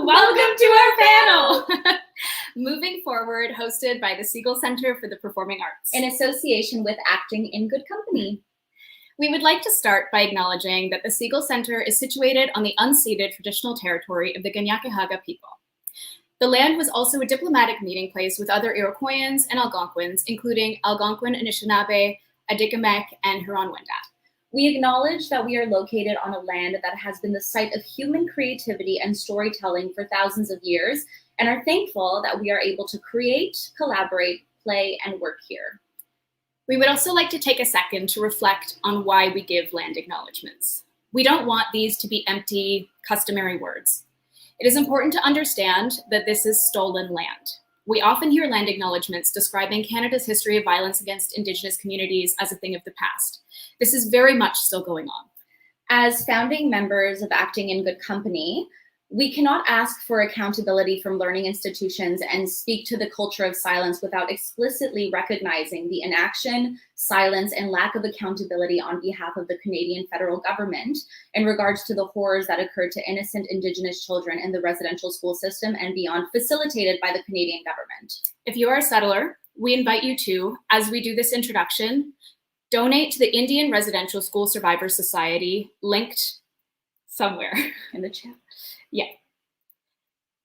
Welcome to our panel. Moving Forward, hosted by the Segal Centre for the Performing Arts. In association with Acting in Good Company. We would like to start by acknowledging that the Segal Centre is situated on the unceded traditional territory of the Kanien'kehá:ka people. The land was also a diplomatic meeting place with other Iroquoians and Algonquins, including Algonquin, Anishinaabe, Atikamekw, and Huron-Wendat. We acknowledge that we are located on a land that has been the site of human creativity and storytelling for thousands of years, and are thankful that we are able to create, collaborate, play, and work here. We would also like to take a second to reflect on why we give land acknowledgements. We don't want these to be empty, customary words. It is important to understand that this is stolen land. We often hear land acknowledgements describing Canada's history of violence against Indigenous communities as a thing of the past. This is very much still going on. As founding members of Acting in Good Company, we cannot ask for accountability from learning institutions and speak to the culture of silence without explicitly recognizing the inaction, silence, and lack of accountability on behalf of the Canadian federal government in regards to the horrors that occurred to innocent Indigenous children in the residential school system and beyond, facilitated by the Canadian government. If you are a settler, we invite you to, as we do this introduction, donate to the Indian Residential School Survivors Society, linked somewhere in the chat. Yeah.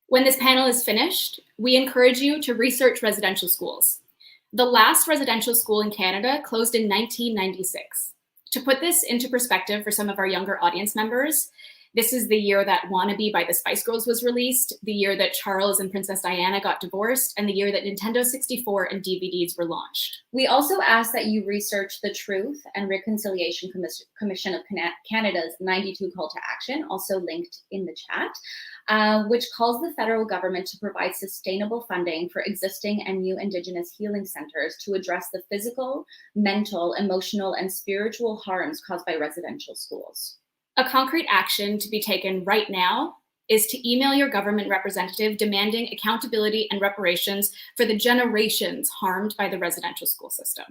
When this panel is finished, we encourage you to research residential schools. The last residential school in Canada closed in 1996. To put this into perspective for some of our younger audience members, this is the year that Wannabe by the Spice Girls was released, the year that Charles and Princess Diana got divorced, and the year that Nintendo 64 and DVDs were launched. We also ask that you research the Truth and Reconciliation Commission of Canada's 92 Call to Action, also linked in the chat, which calls the federal government to provide sustainable funding for existing and new Indigenous healing centers to address the physical, mental, emotional, and spiritual harms caused by residential schools. A concrete action to be taken right now is to email your government representative demanding accountability and reparations for the generations harmed by the residential school system.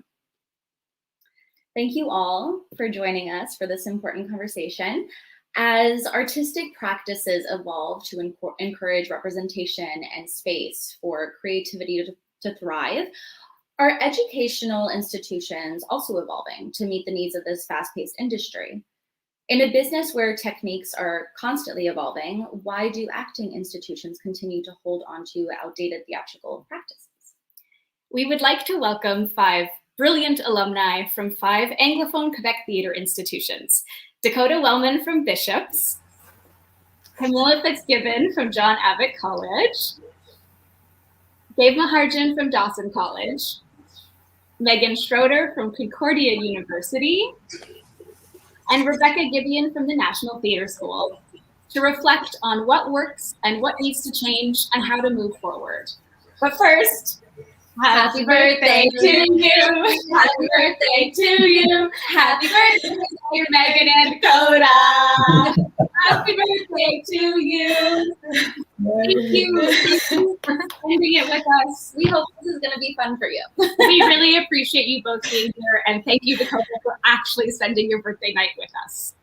Thank you all for joining us for this important conversation. As artistic practices evolve to encourage representation and space for creativity to thrive, are educational institutions also evolving to meet the needs of this fast-paced industry? In a business where techniques are constantly evolving, why do acting institutions continue to hold on to outdated theatrical practices? We would like to welcome 5 brilliant alumni from 5 Anglophone Quebec theatre institutions. Dakota Wellman from Bishops, Camilla Fitzgibbon from John Abbott College, Gabe Maharjan from Dawson College, Megan Schroeder from Concordia University, and Rebecca Gibeon from the National Theatre School to reflect on what works and what needs to change and how to move forward. But first, happy birthday to you! Happy birthday to you! Happy birthday to Megan and Dakota! Happy birthday to you! Thank you for spending it with us. We hope this is going to be fun for you. We really appreciate you both being here, and thank you, Dakota, for actually spending your birthday night with us.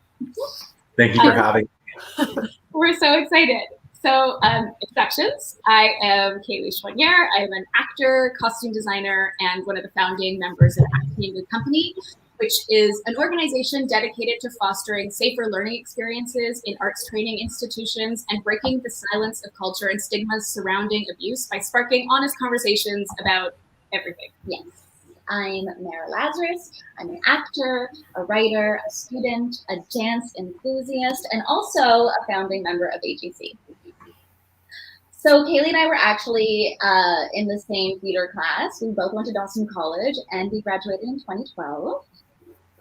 Thank you for having me. We're so excited. So, introductions. I am Kaylee Chouanière. I am an actor, costume designer, and one of the founding members of Acting in Good Company, which is an organization dedicated to fostering safer learning experiences in arts training institutions and breaking the silence of culture and stigmas surrounding abuse by sparking honest conversations about everything. Yes. I'm Mara Lazarus. I'm an actor, a writer, a student, a dance enthusiast, and also a founding member of AGC. So Kaylee and I were actually in the same theater class. We both went to Dawson College and we graduated in 2012.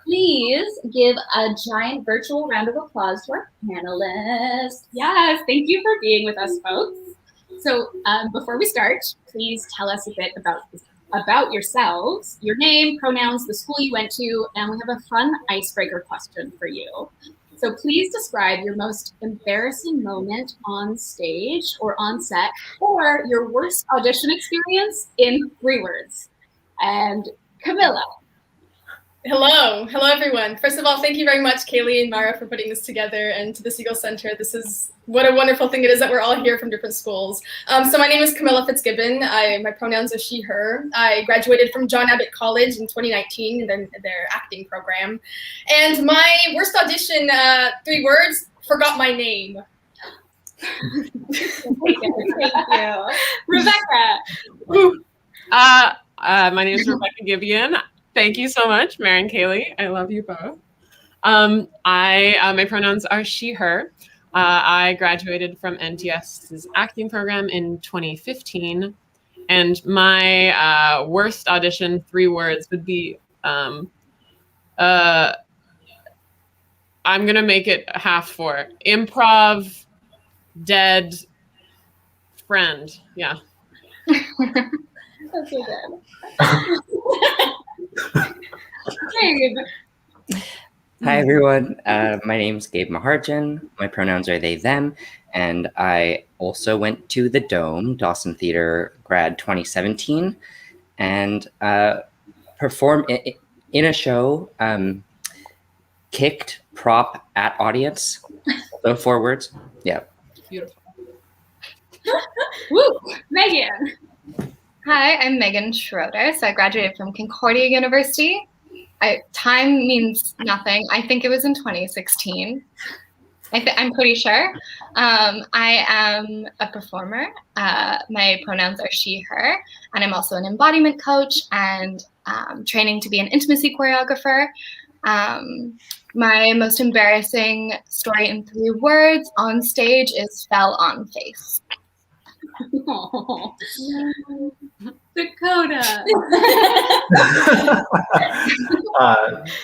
Please give a giant virtual round of applause to our panelists. Yes, thank you for being with us, folks. So before we start, please tell us a bit about yourselves, your name, pronouns, the school you went to, and we have a fun icebreaker question for you. So please describe your most embarrassing moment on stage or on set, or your worst audition experience in 3 words. And Camilla. Hello everyone. First of all, thank you very much, Kaylee and Mara, for putting this together, and to the Segal Centre. This is what a wonderful thing it is that we're all here from different schools. So my name is Camilla Fitzgibbon. My pronouns are she, her. I graduated from John Abbott College in 2019 in their acting program. And my worst audition, 3 words, forgot my name. Thank you. Rebecca. My name is Rebecca Gibeon. Thank you so much, Mary and Kaylee. I love you both. My pronouns are she, her. I graduated from NTS's acting program in 2015, and my worst audition, 3 words, would be I'm gonna make it half for improv, dead, friend. Yeah. That's so good. Gabe. Hi, everyone. My name's Gabe Maharjan. My pronouns are they, them. And I also went to the Dome, Dawson Theater grad 2017, and performed in a show, kicked, prop, at audience. So 4 words. Yeah. Beautiful. Woo, Megan. Hi, I'm Megan Schroeder. So I graduated from Concordia University. Time means nothing. I think it was in 2016. I'm pretty sure. I am a performer. My pronouns are she, her, and I'm also an embodiment coach and training to be an intimacy choreographer. My most embarrassing story in 3 words on stage is fell on face. Oh. Dakota.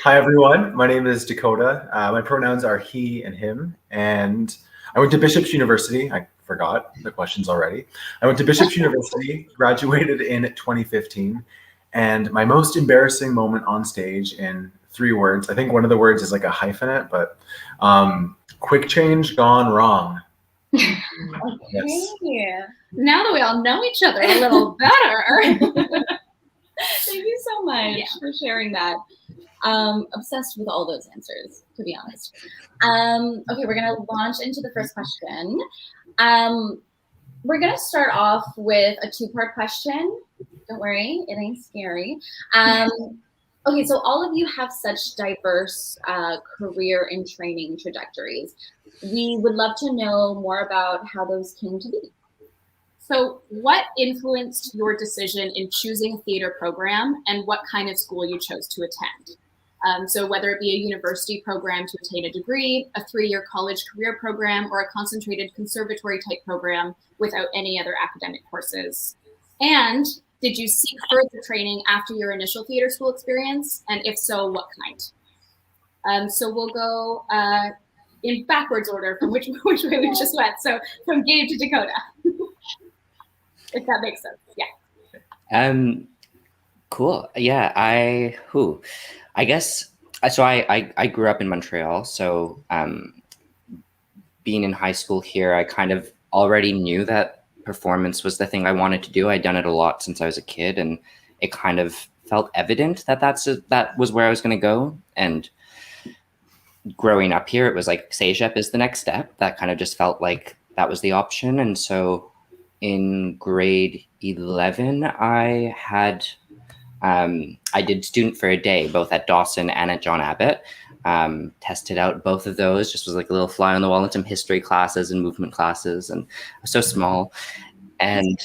Hi, everyone. My name is Dakota. My pronouns are he and him. And I went to Bishop's University. I forgot the questions already. I went to Bishop's University, graduated in 2015. And my most embarrassing moment on stage in 3 words, I think one of the words is like a hyphenate, but quick change gone wrong. Okay. Yes. Now that we all know each other a little better. Thank you so much for sharing that. Obsessed with all those answers, to be honest. Okay, we're gonna launch into the first question. We're gonna start off with a 2-part question. Don't worry, it ain't scary. Okay, so all of you have such diverse career and training trajectories. We would love to know more about how those came to be. So what influenced your decision in choosing a theater program and what kind of school you chose to attend? So whether it be a university program to attain a degree, a 3-year college career program, or a concentrated conservatory type program without any other academic courses. And did you seek further training after your initial theater school experience? And if so, what kind? So we'll go in backwards order from which way we just went. So from Gabe to Dakota. If that makes sense. Yeah. Cool. Yeah. I guess so. I grew up in Montreal, so being in high school here, I kind of already knew that performance was the thing I wanted to do. I'd done it a lot since I was a kid, and it kind of felt evident that that was where I was going to go. And growing up here, it was like CEGEP is the next step. That kind of just felt like that was the option, and so. In grade 11, I did student for a day, both at Dawson and at John Abbott. Tested out both of those, just was like a little fly on the wall in some history classes and movement classes, and I was so small. And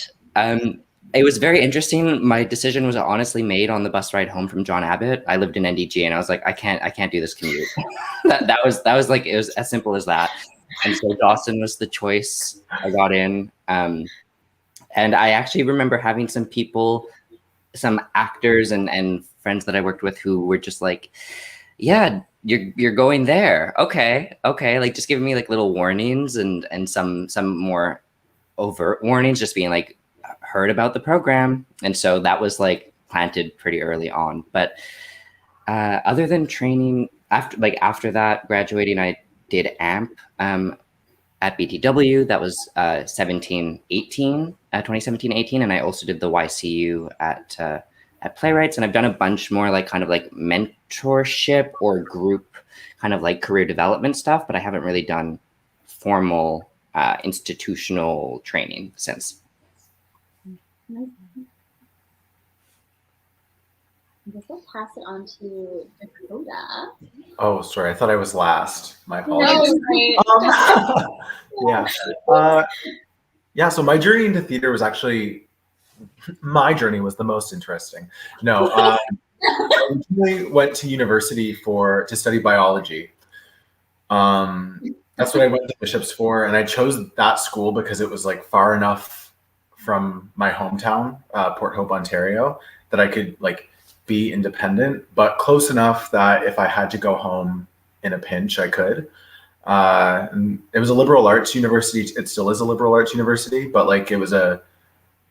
it was very interesting. My decision was honestly made on the bus ride home from John Abbott. I lived in NDG, and I was like, I can't do this commute. that was like, it was as simple as that. And so Dawson was the choice. I got in. And I actually remember having some people, some actors and friends that I worked with who were just like, yeah, you're going there. Okay. Like just giving me like little warnings and some more overt warnings, just being like, heard about the program. And so that was like planted pretty early on. But other than training, after that, graduating, I did AMP at BTW. That was 2017-18, and I also did the YCU at at Playwrights, and I've done a bunch more like kind of like mentorship or group kind of like career development stuff, but I haven't really done formal institutional training since. I guess I'll pass it on to Dakota. Oh, sorry. I thought I was last. My apologies. Yeah. Yeah. So my journey into theater was actually, my journey was the most interesting. No, I originally went to university to study biology. That's what I went to Bishops for, and I chose that school because it was like far enough from my hometown, Port Hope, Ontario, that I could like be independent, but close enough that if I had to go home in a pinch, I could. And it was a liberal arts university. It still is a liberal arts university, but like it was a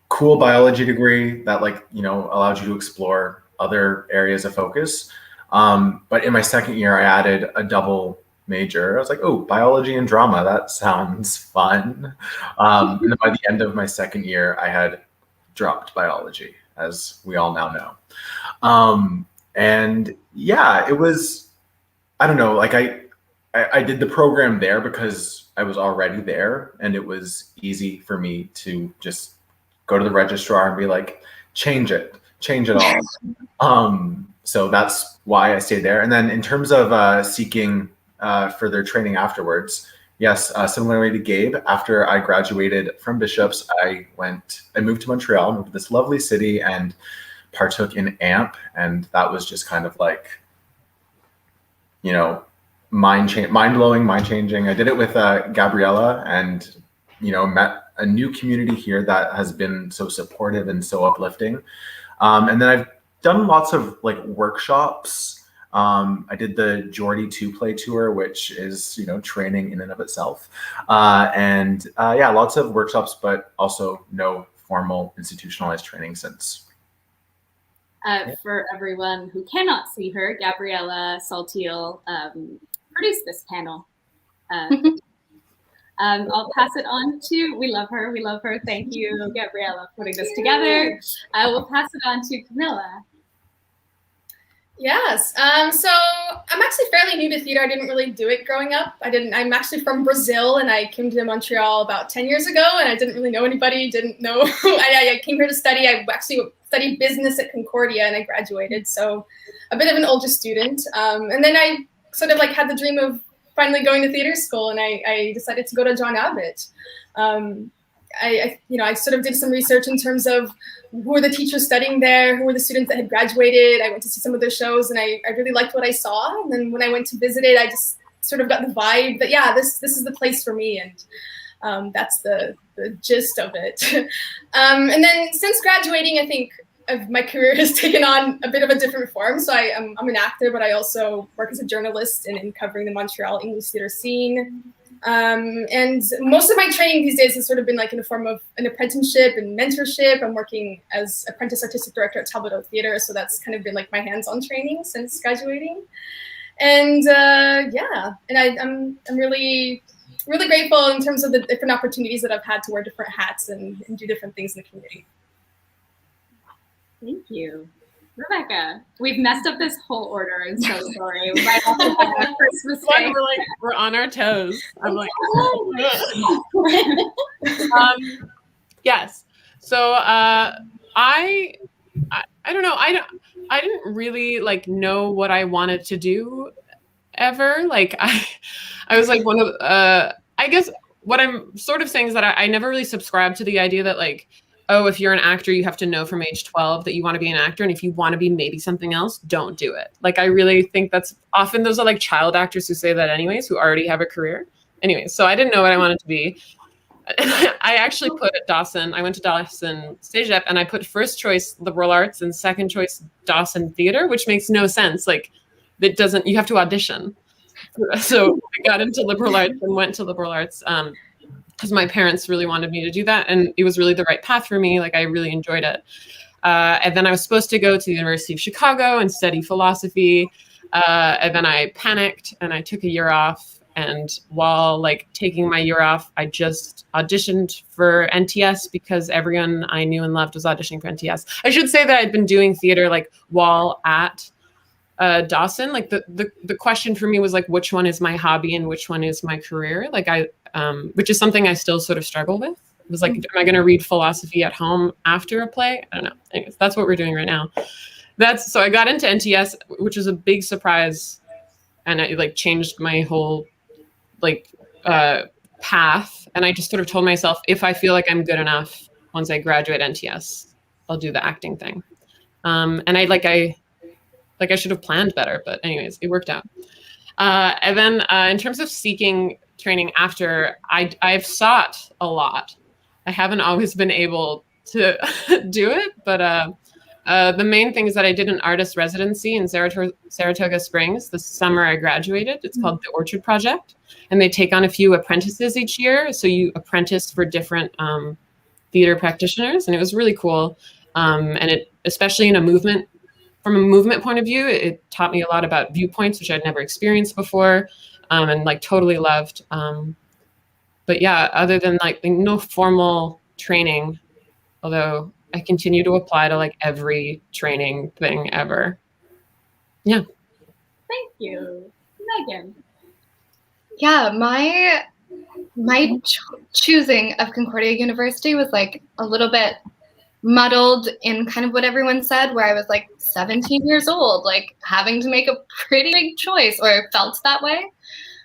cool biology degree that like, you know, allowed you to explore other areas of focus. But in my second year, I added a double major. I was like, oh, biology and drama, that sounds fun. And then by the end of my second year, I had dropped biology, as we all now know. And yeah, it was, I don't know, like I did the program there because I was already there, and it was easy for me to just go to the registrar and be like, change it all. So that's why I stayed there. And then in terms of seeking further training afterwards, yes, similarly to Gabe, after I graduated from Bishops, I moved to Montreal, moved to this lovely city, and partook in AMP. And that was just kind of like, you know, mind-blowing, mind-changing. I did it with Gabriella, and, you know, met a new community here that has been so supportive and so uplifting. And then I've done lots of like workshops. I did the Geordie 2 Play Tour, which is, you know, training in and of itself. Yeah, lots of workshops, but also no formal institutionalized training since. For everyone who cannot see her, Gabriella Saltiel produced this panel. I'll pass it on to, we love her. Thank you, Gabriella, for putting this together. I will pass it on to Camilla. Yes. So I'm actually fairly new to theater. I didn't really do it growing up. I'm actually from Brazil, and I came to Montreal about 10 years ago, and I didn't really know anybody, I came here to study. I actually studied business at Concordia, and I graduated. So a bit of an older student. And then I sort of like had the dream of finally going to theater school, and I decided to go to John Abbott. I sort of did some research in terms of who were the teachers studying there, who were the students that had graduated. I went to see some of their shows, and I really liked what I saw. And then when I went to visit it, I just sort of got the vibe that, yeah, this is the place for me. And that's the gist of it. And then since graduating, I think my career has taken on a bit of a different form. So I'm an actor, but I also work as a journalist in covering the Montreal English theater scene. And most of my training these days has sort of been like in the form of an apprenticeship and mentorship. I'm working as apprentice artistic director at Talbot Theater, so that's kind of been like my hands-on training since graduating. And I'm really grateful in terms of the different opportunities that I've had to wear different hats and do different things in the community. Thank you. Rebecca, we've messed up this whole order. I'm so sorry. We might have to have a first mistake. We're on our toes. I'm like, yes. So I don't know. I didn't really like know what I wanted to do ever. Like I was like one of I guess what I'm sort of saying is that I never really subscribed to the idea that like, oh, if you're an actor, you have to know from age 12 that you want to be an actor. And if you want to be maybe something else, don't do it. Like, I really think that's often those are like child actors who say that anyways, who already have a career. Anyways, so I didn't know what I wanted to be. I actually put at Dawson, I went to Dawson Stage Dep, and I put first choice liberal arts and second choice Dawson theater, which makes no sense. Like, it doesn't, you have to audition. So I got into liberal arts and went to liberal arts. Because my parents really wanted me to do that, and it was really the right path for me. Like, I really enjoyed it. And then I was supposed to go to the University of Chicago and study philosophy. And then I panicked and I took a year off And while like taking my year off, I just auditioned for NTS because everyone I knew and loved was auditioning for NTS. I should say that I'd been doing theater like while at Dawson. Like the question for me was like, which one is my hobby and which one is my career? Like which is something I still sort of struggle with. It was like, am I going to read philosophy at home after a play? I don't know. Anyways, that's what we're doing right now. So I got into NTS, which was a big surprise, and it like changed my whole like path. And I just sort of told myself, if I feel like I'm good enough once I graduate NTS, I'll do the acting thing. And I should have planned better, but anyways, it worked out. And then in terms of seeking training after, I've sought a lot. I haven't always been able to do it, but the main thing is that I did an artist residency in Saratoga Springs the summer I graduated. It's called the Orchard Project, and they take on a few apprentices each year. So you apprentice for different theater practitioners, and it was really cool. And it, especially from a movement point of view, it taught me a lot about viewpoints, which I'd never experienced before, and like totally loved. But yeah, other than like no formal training, although I continue to apply to like every training thing ever. Yeah. Thank you. Megan. Yeah, my choosing of Concordia University was like a little bit muddled in kind of what everyone said, where I was like 17 years old, like having to make a pretty big choice, or felt that way.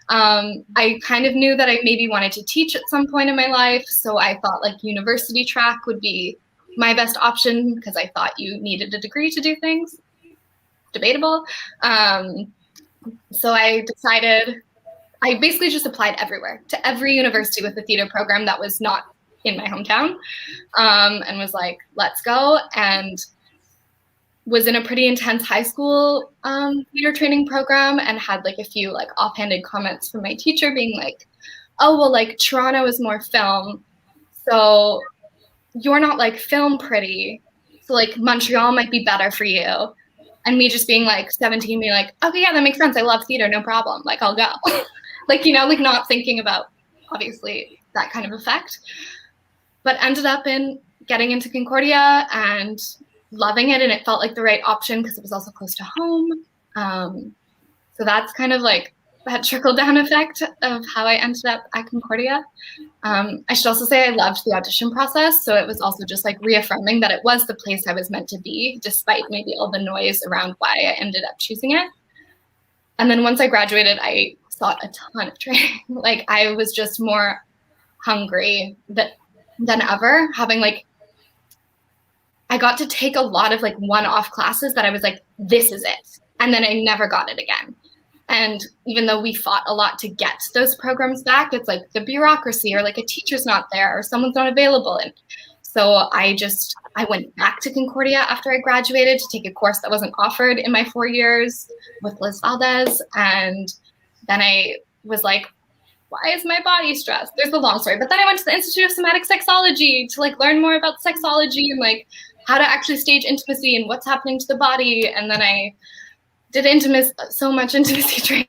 I kind of knew that I maybe wanted to teach at some point in my life, so I thought like university track would be my best option because I thought you needed a degree to do things. Debatable. So I decided, I basically just applied everywhere, to every university with a theater program that was not in my hometown, and was like, let's go. And was in a pretty intense high school theater training program, and had like a few like offhanded comments from my teacher being like, oh, well, like Toronto is more film, so you're not like film pretty, so like Montreal might be better for you. And me just being like 17, being like, okay, yeah, that makes sense. I love theater, no problem. Like, I'll go. Like, you know, like not thinking about obviously that kind of effect, but ended up in getting into Concordia and loving it. And it felt like the right option because it was also close to home. So that's kind of like that trickle down effect of how I ended up at Concordia. I should also say I loved the audition process. So it was also just like reaffirming that it was the place I was meant to be, despite maybe all the noise around why I ended up choosing it. And then once I graduated, I sought a ton of training. Like I was just more hungry than ever, having like, I got to take a lot of like one-off classes that I was like, this is it. And then I never got it again. And even though we fought a lot to get those programs back, it's like the bureaucracy, or like a teacher's not there, or someone's not available. And so I went back to Concordia after I graduated to take a course that wasn't offered in my 4 years with Liz Valdez. And then I was like, why is my body stressed? There's the long story. But then I went to the Institute of Somatic Sexology to like learn more about sexology and like how to actually stage intimacy and what's happening to the body. And then I did so much intimacy training.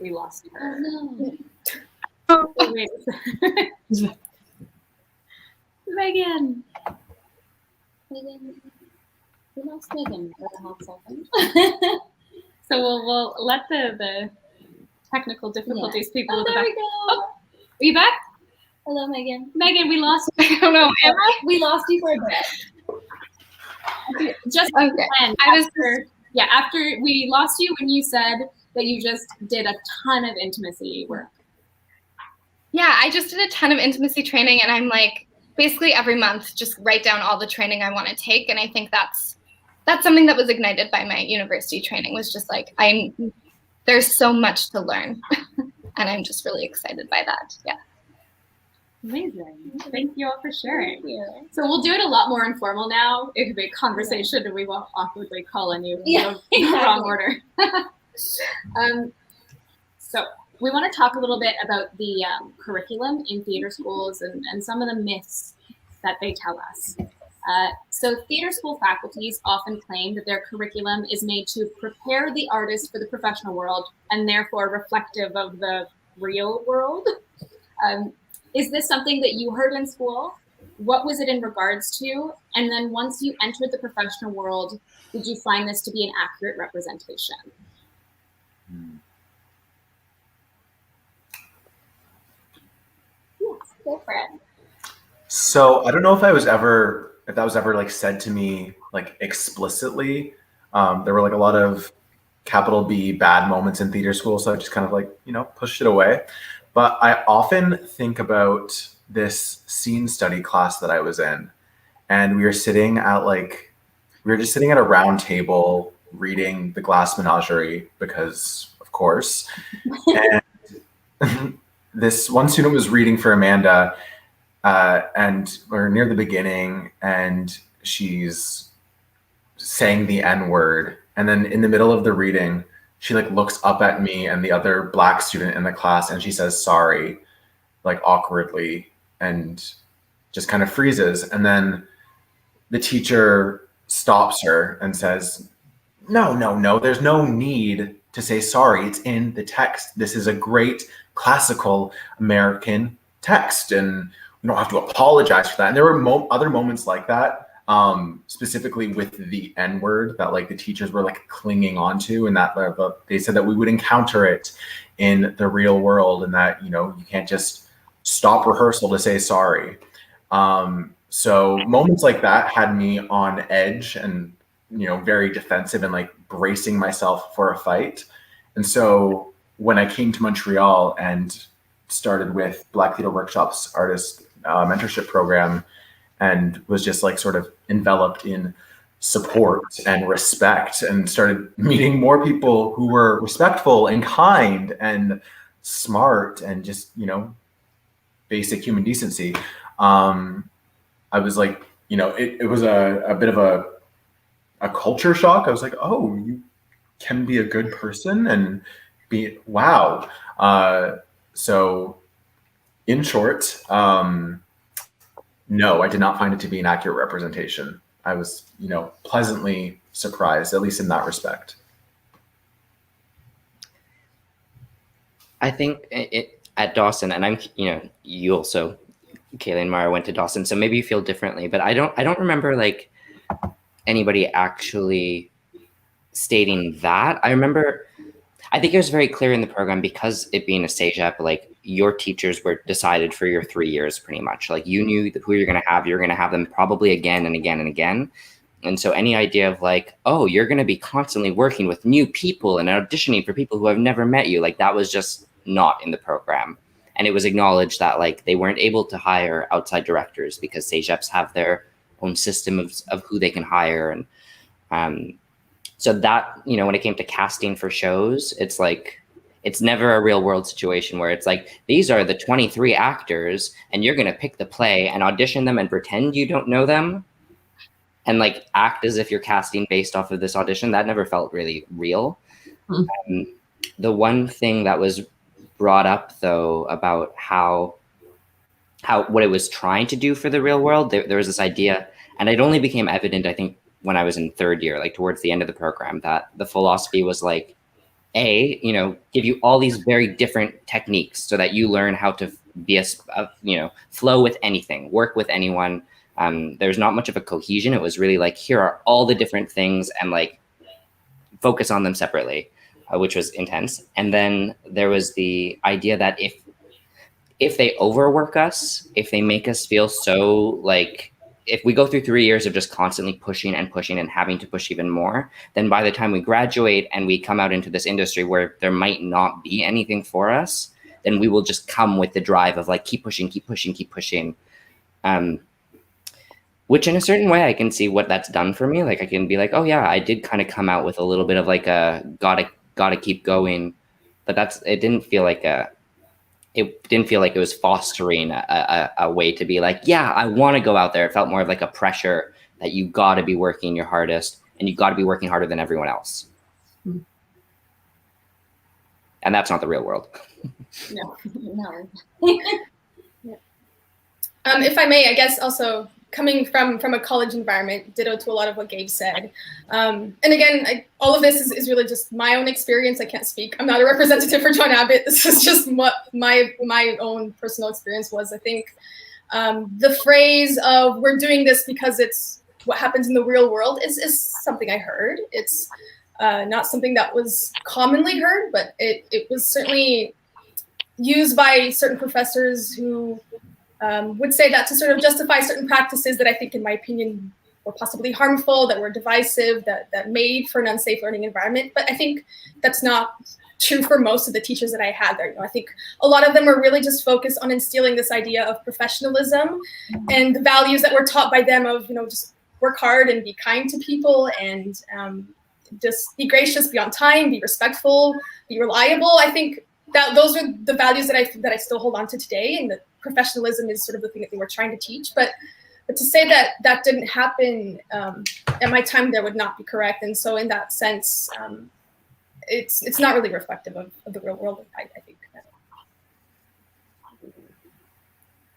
We lost her. Oh, no. Megan. We lost Megan for a hot second. So we'll let the technical difficulties people in the back. There we go. Oh, are you back? Hello, Megan. Megan, we lost you. I don't know. We lost you for a bit. Just Okay. After we lost you when you said that you just did a ton of intimacy work. Yeah, I just did a ton of intimacy training, and I'm like, basically every month, just write down all the training I want to take. And I think that's something that was ignited by my university training, was just like, there's so much to learn. And I'm just really excited by that. Yeah. Amazing. Thank you all for sharing. So we'll do it a lot more informal now. It could be a conversation and we won't awkwardly call on you in the wrong order. So we want to talk a little bit about the curriculum in theater schools and some of the myths that they tell us. So theater school faculties often claim that their curriculum is made to prepare the artist for the professional world and therefore reflective of the real world. Is this something that you heard in school? What was it in regards to? And then once you entered the professional world, did you find this to be an accurate representation? Yes, go for it. So I don't know if that was ever like said to me like explicitly. There were like a lot of capital B bad moments in theater school, so I just kind of like, pushed it away. But I often think about this scene study class that I was in, and we were just sitting at a round table reading The Glass Menagerie because, of course. And this one student was reading for Amanda, and we're near the beginning, and she's saying the N-word, and then in the middle of the reading, she like looks up at me and the other Black student in the class, and she says sorry, like awkwardly, and just kind of freezes. And then the teacher stops her and says, no, there's no need to say sorry. It's in the text. This is a great classical American text, and we don't have to apologize for that. And there were other moments like that, specifically with the N-word, that like the teachers were like clinging onto, and that they said that we would encounter it in the real world, and that, you can't just stop rehearsal to say sorry. So moments like that had me on edge and, very defensive and like bracing myself for a fight. And so when I came to Montreal and started with Black Theatre Workshop's artist mentorship program, and was just like sort of enveloped in support and respect, and started meeting more people who were respectful and kind and smart and just, basic human decency. I was like, it was a bit of a culture shock. I was like, oh, you can be a good person and be, wow. So in short, no, I did not find it to be an accurate representation. I was, pleasantly surprised, at least in that respect. I think at Dawson, and I'm, you also, Kayla and Mara, went to Dawson, so maybe you feel differently, but I don't remember like anybody actually stating that. I think it was very clear in the program, because it being a CEGEP, like your teachers were decided for your 3 years pretty much. Like you knew who you're going to have them probably again and again and again. And so any idea of like, oh, you're going to be constantly working with new people and auditioning for people who have never met you, like that was just not in the program. And it was acknowledged that like they weren't able to hire outside directors because CEGEPs have their own system of who they can hire. And so that, when it came to casting for shows, it's like, it's never a real world situation where it's like, these are the 23 actors and you're going to pick the play and audition them and pretend you don't know them and like act as if you're casting based off of this audition. That never felt really real. The one thing that was brought up though about how what it was trying to do for the real world, there was this idea, and it only became evident, I think, when I was in third year, like towards the end of the program, that the philosophy was like, give you all these very different techniques so that you learn how to be flow with anything, work with anyone. There's not much of a cohesion. It was really like, here are all the different things and like focus on them separately, which was intense. And then there was the idea that if they overwork us, if they make us feel so like, if we go through 3 years of just constantly pushing and pushing and having to push even more, then by the time we graduate and we come out into this industry where there might not be anything for us, then we will just come with the drive of like, keep pushing, keep pushing, keep pushing. Which in a certain way, I can see what that's done for me. Like I can be like, oh yeah, I did kind of come out with a little bit of like a gotta keep going. But it didn't feel like it was fostering a way to be like, yeah, I want to go out there. It felt more of like a pressure that you got to be working your hardest and you got to be working harder than everyone else. And that's not the real world. No. If I may, I guess also coming from a college environment, ditto to a lot of what Gabe said. And again, all of this is really just my own experience. I can't speak. I'm not a representative for John Abbott. This is just what my own personal experience was. I think the phrase of "we're doing this because it's what happens in the real world" is something I heard. It's not something that was commonly heard, but it was certainly used by certain professors who would say that to sort of justify certain practices that I think, in my opinion, were possibly harmful, that were divisive, that made for an unsafe learning environment. But I think that's not true for most of the teachers that I had there. You know, I think a lot of them were really just focused on instilling this idea of professionalism and the values that were taught by them of, you know, just work hard and be kind to people and just be gracious, be on time, be respectful, be reliable. I think that those are the values that I still hold on to today, and that professionalism is sort of the thing that they were trying to teach. But to say that that didn't happen at my time there would not be correct. And so in that sense, it's not really reflective of the real world, I think.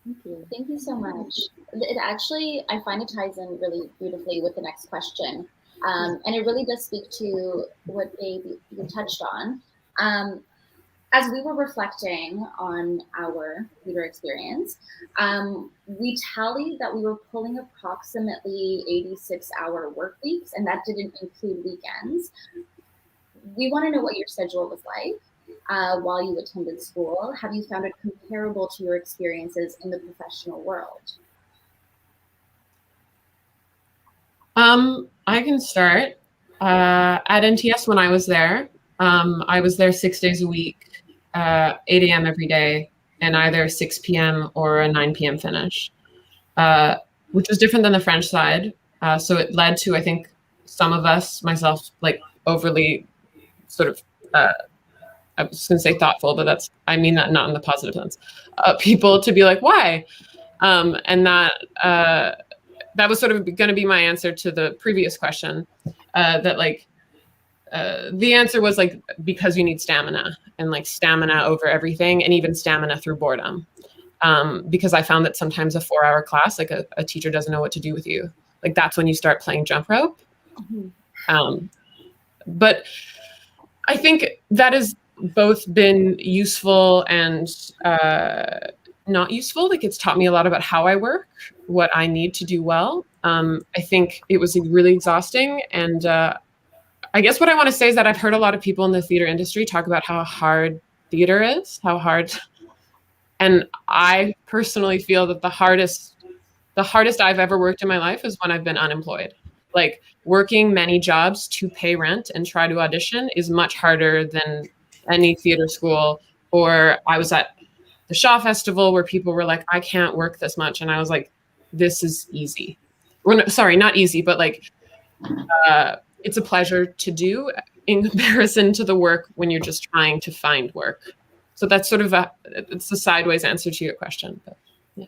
Thank you. Thank you so much. It actually, I find it ties in really beautifully with the next question. And it really does speak to what you touched on. As we were reflecting on our theater experience, we tallied that we were pulling approximately 86-hour work weeks, and that didn't include weekends. We want to know what your schedule was like while you attended school. Have you found it comparable to your experiences in the professional world? I can start. At NTS when I was there 6 days a week, 8 a.m. every day, and either 6 p.m. or a 9 p.m. finish, which was different than the French side. So it led to, I think, some of us, myself, like overly sort of, I was going to say thoughtful, but I mean that not in the positive sense, people to be like, why? And that was sort of going to be my answer to the previous question, that like, the answer was like, because you need stamina, and like stamina over everything, and even stamina through boredom. Because I found that sometimes a 4-hour class, like a teacher doesn't know what to do with you. Like that's when you start playing jump rope. Mm-hmm. But I think that has both been useful and not useful. Like it's taught me a lot about how I work, what I need to do well. I think it was really exhausting. And I guess what I want to say is that I've heard a lot of people in the theater industry talk about how hard theater is, how hard. And I personally feel that the hardest I've ever worked in my life is when I've been unemployed. Like working many jobs to pay rent and try to audition is much harder than any theater school. Or I was at the Shaw Festival where people were like, I can't work this much. And I was like, this is easy. Well, no, sorry, not easy, but like, it's a pleasure to do in comparison to the work when you're just trying to find work. So that's sort of it's a sideways answer to your question. But yeah.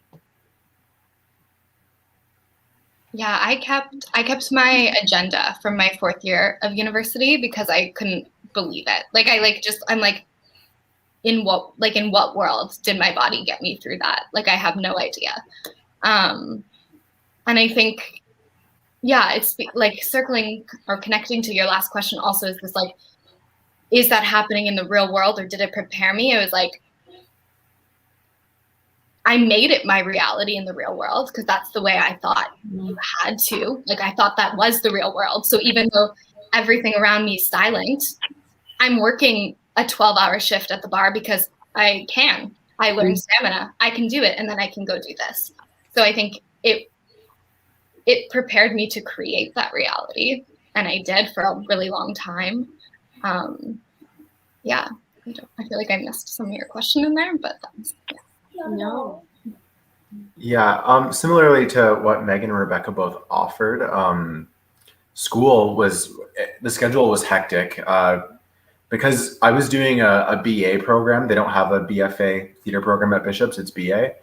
Yeah, I kept my agenda from my 4th year of university because I couldn't believe it. Like I'm like, in what world did my body get me through that? Like I have no idea. And I think, yeah, it's like circling or connecting to your last question also is this like, is that happening in the real world or did it prepare me? It was like, I made it my reality in the real world because that's the way I thought you had to. Like I thought that was the real world. So even though everything around me is silent, I'm working a 12-hour shift at the bar because I can. I learned stamina. I can do it, and then I can go do this. So I think it prepared me to create that reality, and I did for a really long time. Yeah, I feel like I missed some of your question in there, but that's, yeah. No. Yeah, similarly to what Megan and Rebecca both offered, the schedule was hectic. Because I was doing a BA program. They don't have a BFA theater program at Bishop's, it's BA.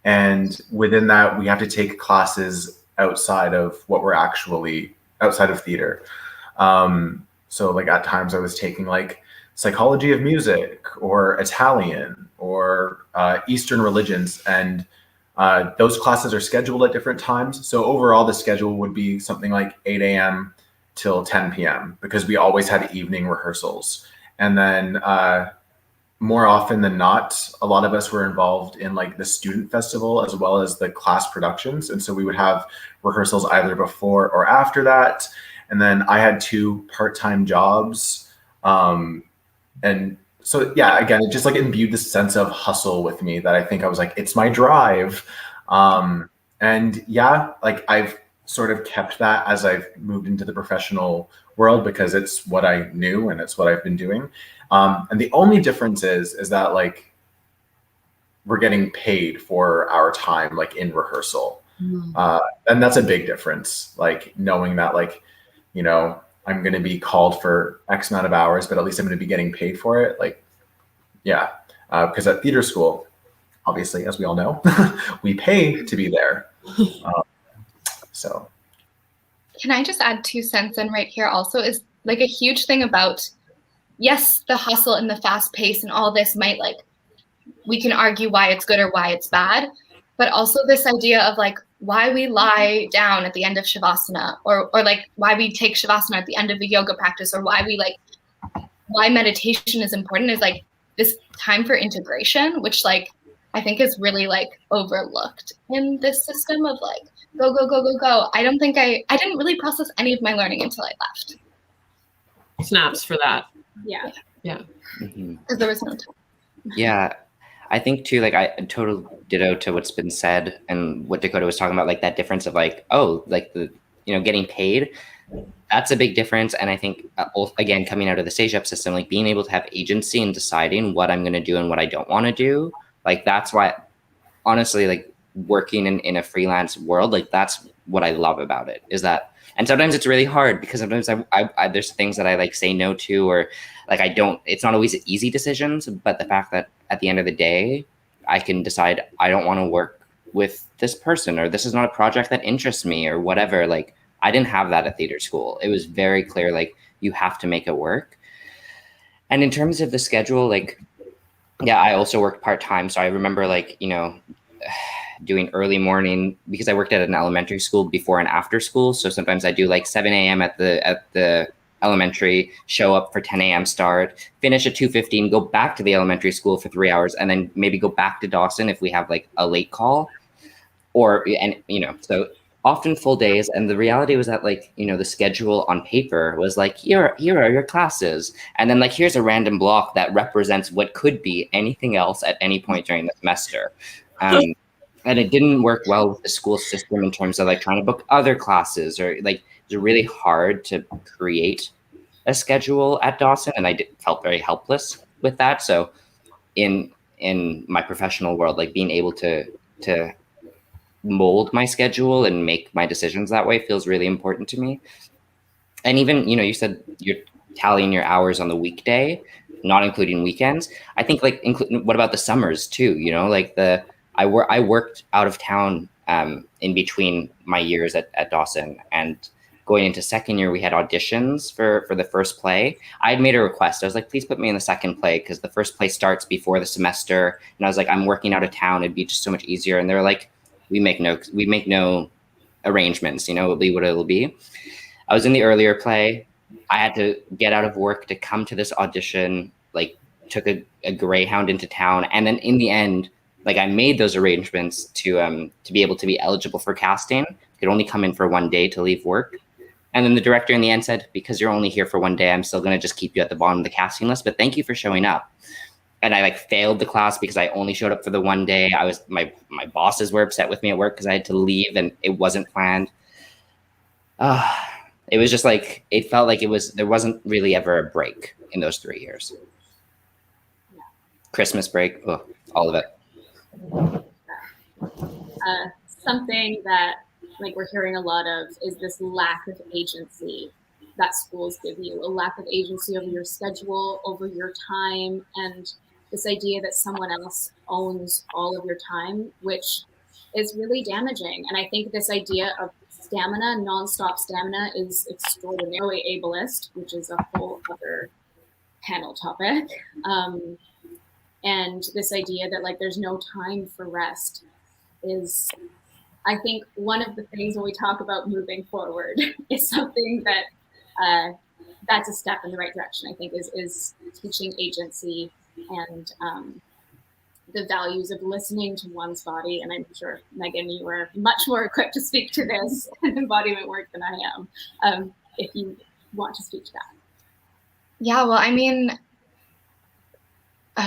And within that, we have to take classes outside of outside of theater. So like at times I was taking like psychology of music or Italian or Eastern religions. And Those classes are scheduled at different times. So overall, the schedule would be something like 8 a.m. till 10 p.m. because we always had evening rehearsals. And then more often than not, a lot of us were involved in like the student festival as well as the class productions. And so we would have rehearsals either before or after that. And then I had 2 part-time jobs. And so, yeah, again, it just like imbued this sense of hustle with me that I think I was like, it's my drive. And yeah, like I've sort of kept that as I've moved into the professional world because it's what I knew and it's what I've been doing. And the only difference is that like we're getting paid for our time, like in rehearsal. And that's a big difference. Like knowing that like, you know, I'm going to be called for X amount of hours, but at least I'm going to be getting paid for it. Like, yeah. Because at theater school, obviously, as we all know, we pay to be there. So. Can I just add 2 cents in right here also is like a huge thing about, yes, the hustle and the fast pace and all this might like, we can argue why it's good or why it's bad, but also this idea of like why we lie down at the end of Shavasana or like why we take Shavasana at the end of a yoga practice or why we like, why meditation is important is like this time for integration, which like I think is really like overlooked in this system of like, go, go, go, go, go. I don't think I didn't really process any of my learning until I left. Snaps for that. Yeah. Yeah. Because there was no time. Yeah. I think too, like I totally ditto to what's been said and what Dakota was talking about, like that difference of like, oh, like the, you know, getting paid, that's a big difference. And I think again, coming out of the stage up system, like being able to have agency in deciding what I'm going to do and what I don't want to do. Like, that's why, honestly, like working in a freelance world, like that's what I love about it is that, and sometimes it's really hard because sometimes I there's things that I like say no to, or like I don't, it's not always easy decisions, but the fact that at the end of the day, I can decide I don't want to work with this person, or this is not a project that interests me or whatever. Like I didn't have that at theater school. It was very clear, like you have to make it work. And in terms of the schedule, like, yeah, I also worked part-time. So I remember like, you know, doing early morning because I worked at an elementary school before and after school. So sometimes I do like 7 a.m. at the elementary, show up for 10 a.m. start, finish at 2:15, go back to the elementary school for 3 hours, and then maybe go back to Dawson if we have like a late call, and you know, so often full days. And the reality was that like, you know, the schedule on paper was like, here are your classes. And then like, here's a random block that represents what could be anything else at any point during the semester. And it didn't work well with the school system in terms of like trying to book other classes, or like it's really hard to create a schedule at Dawson. And I felt very helpless with that. So in my professional world, like being able to mold my schedule and make my decisions that way feels really important to me. And even, you know, you said you're tallying your hours on the weekday, not including weekends. I think like, what about the summers too? You know, like I worked out of town in between my years at Dawson, and going into second year, we had auditions for the first play. I had made a request. I was like, please put me in the second play because the first play starts before the semester. And I was like, I'm working out of town. It'd be just so much easier. And they were like, we make no arrangements, you know, it'll be what it'll be. I was in the earlier play. I had to get out of work to come to this audition, like took a Greyhound into town. And then in the end, like I made those arrangements to be able to be eligible for casting. Could only come in for 1 day to leave work. And then the director in the end said, because you're only here for 1 day, I'm still going to just keep you at the bottom of the casting list, but thank you for showing up. And I like failed the class because I only showed up for the 1 day. My bosses were upset with me at work because I had to leave and it wasn't planned. It was just like, it felt like there wasn't really ever a break in those 3 years. Christmas break, all of it. Something that like we're hearing a lot of is this lack of agency that schools give you, a lack of agency over your schedule, over your time, and this idea that someone else owns all of your time, which is really damaging. And I think this idea of stamina, nonstop stamina, is extraordinarily ableist, which is a whole other panel topic. And this idea that like there's no time for rest. is, I think, one of the things when we talk about moving forward is something that that's a step in the right direction, I think, is teaching agency and the values of listening to one's body. And I'm sure, Megan, you are much more equipped to speak to this embodiment work than I am, if you want to speak to that. Yeah, well, I mean,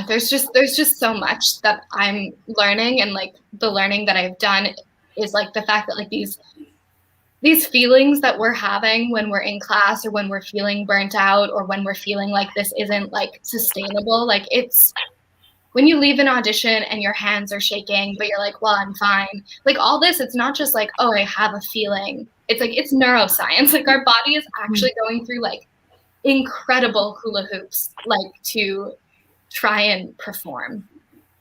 there's just so much that I'm learning, and like the learning that I've done is like the fact that like these feelings that we're having when we're in class, or when we're feeling burnt out, or when we're feeling like this isn't like sustainable, like it's when you leave an audition and your hands are shaking, but you're like, well, I'm fine. Like all this, it's not just like, oh, I have a feeling. It's like, it's neuroscience. Like our body is actually going through like incredible hula hoops, like to try and perform.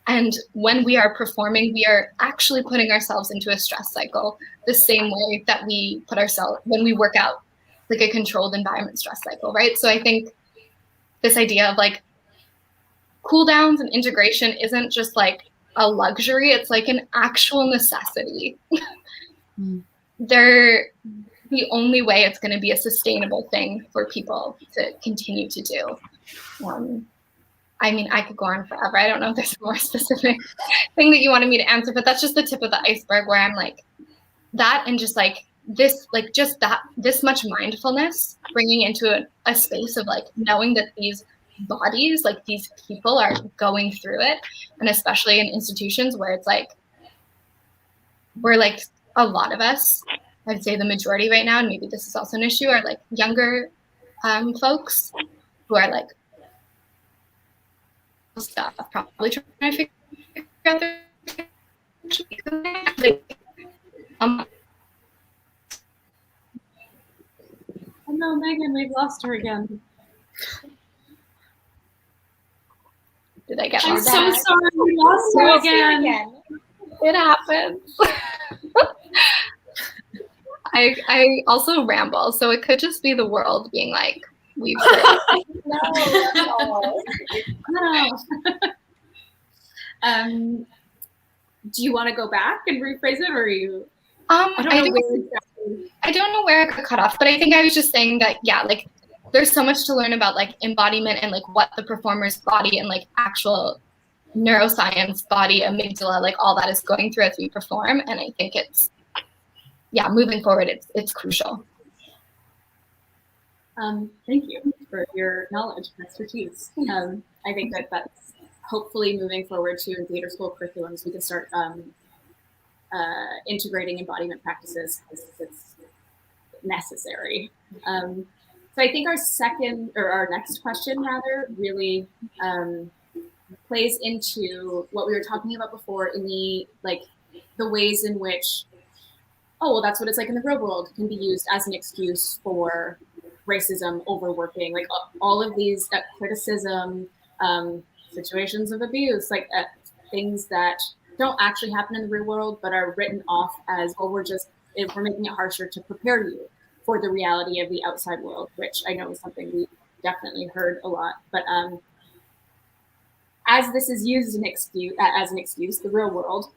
And when we are performing, we are actually putting ourselves into a stress cycle, the same way that we put ourselves when we work out, like a controlled environment stress cycle, right? So I think this idea of like cool downs and integration isn't just like a luxury, it's like an actual necessity. They're the only way it's going to be a sustainable thing for people to continue to do. I mean, I could go on forever. I don't know if there's a more specific thing that you wanted me to answer, but that's just the tip of the iceberg, where I'm like that, and just like this, like just that, this much mindfulness, bringing into a space of like knowing that these bodies, like these people are going through it. And especially in institutions where it's like, we're like, a lot of us, I'd say the majority right now, and maybe this is also an issue, are like younger folks who are like stuff, probably trying to figure out their oh no, Megan, we've lost her again. Did I get I'm her so back? sorry, we lost her again. It happens. I also ramble, so it could just be the world being like, we've No. Do you want to go back and rephrase it, or are you? I don't know where I got cut off, but I think I was just saying that, yeah, like there's so much to learn about like embodiment and like what the performer's body and like actual neuroscience, body, amygdala, like all that is going through as we perform. And I think it's, yeah, moving forward, it's crucial. Thank you for your knowledge and expertise. I think that's hopefully moving forward to in theater school curriculums, we can start integrating embodiment practices because it's necessary. So I think our next question rather really plays into what we were talking about before in the ways in which, oh, well, that's what it's like in the real world, can be used as an excuse for racism, overworking, like all of these criticism, situations of abuse, like things that don't actually happen in the real world, but are written off as, well, we're making it harsher to prepare you for the reality of the outside world, which I know is something we definitely heard a lot. But as this is used as an excuse, the real world,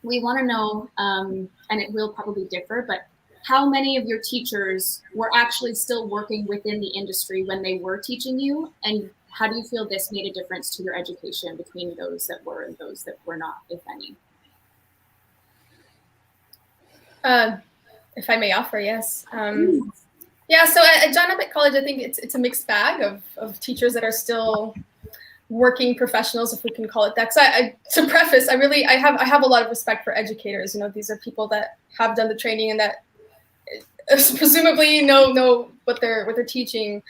we want to know, and it will probably differ, but how many of your teachers were actually still working within the industry when they were teaching you? And how do you feel this made a difference to your education between those that were and those that were not, if any? If I may offer, yes. Yeah, so at John Abbott College, I think it's a mixed bag of teachers that are still working professionals, if we can call it that. So to preface, I have a lot of respect for educators. You know, these are people that have done the training and that presumably know what they're teaching.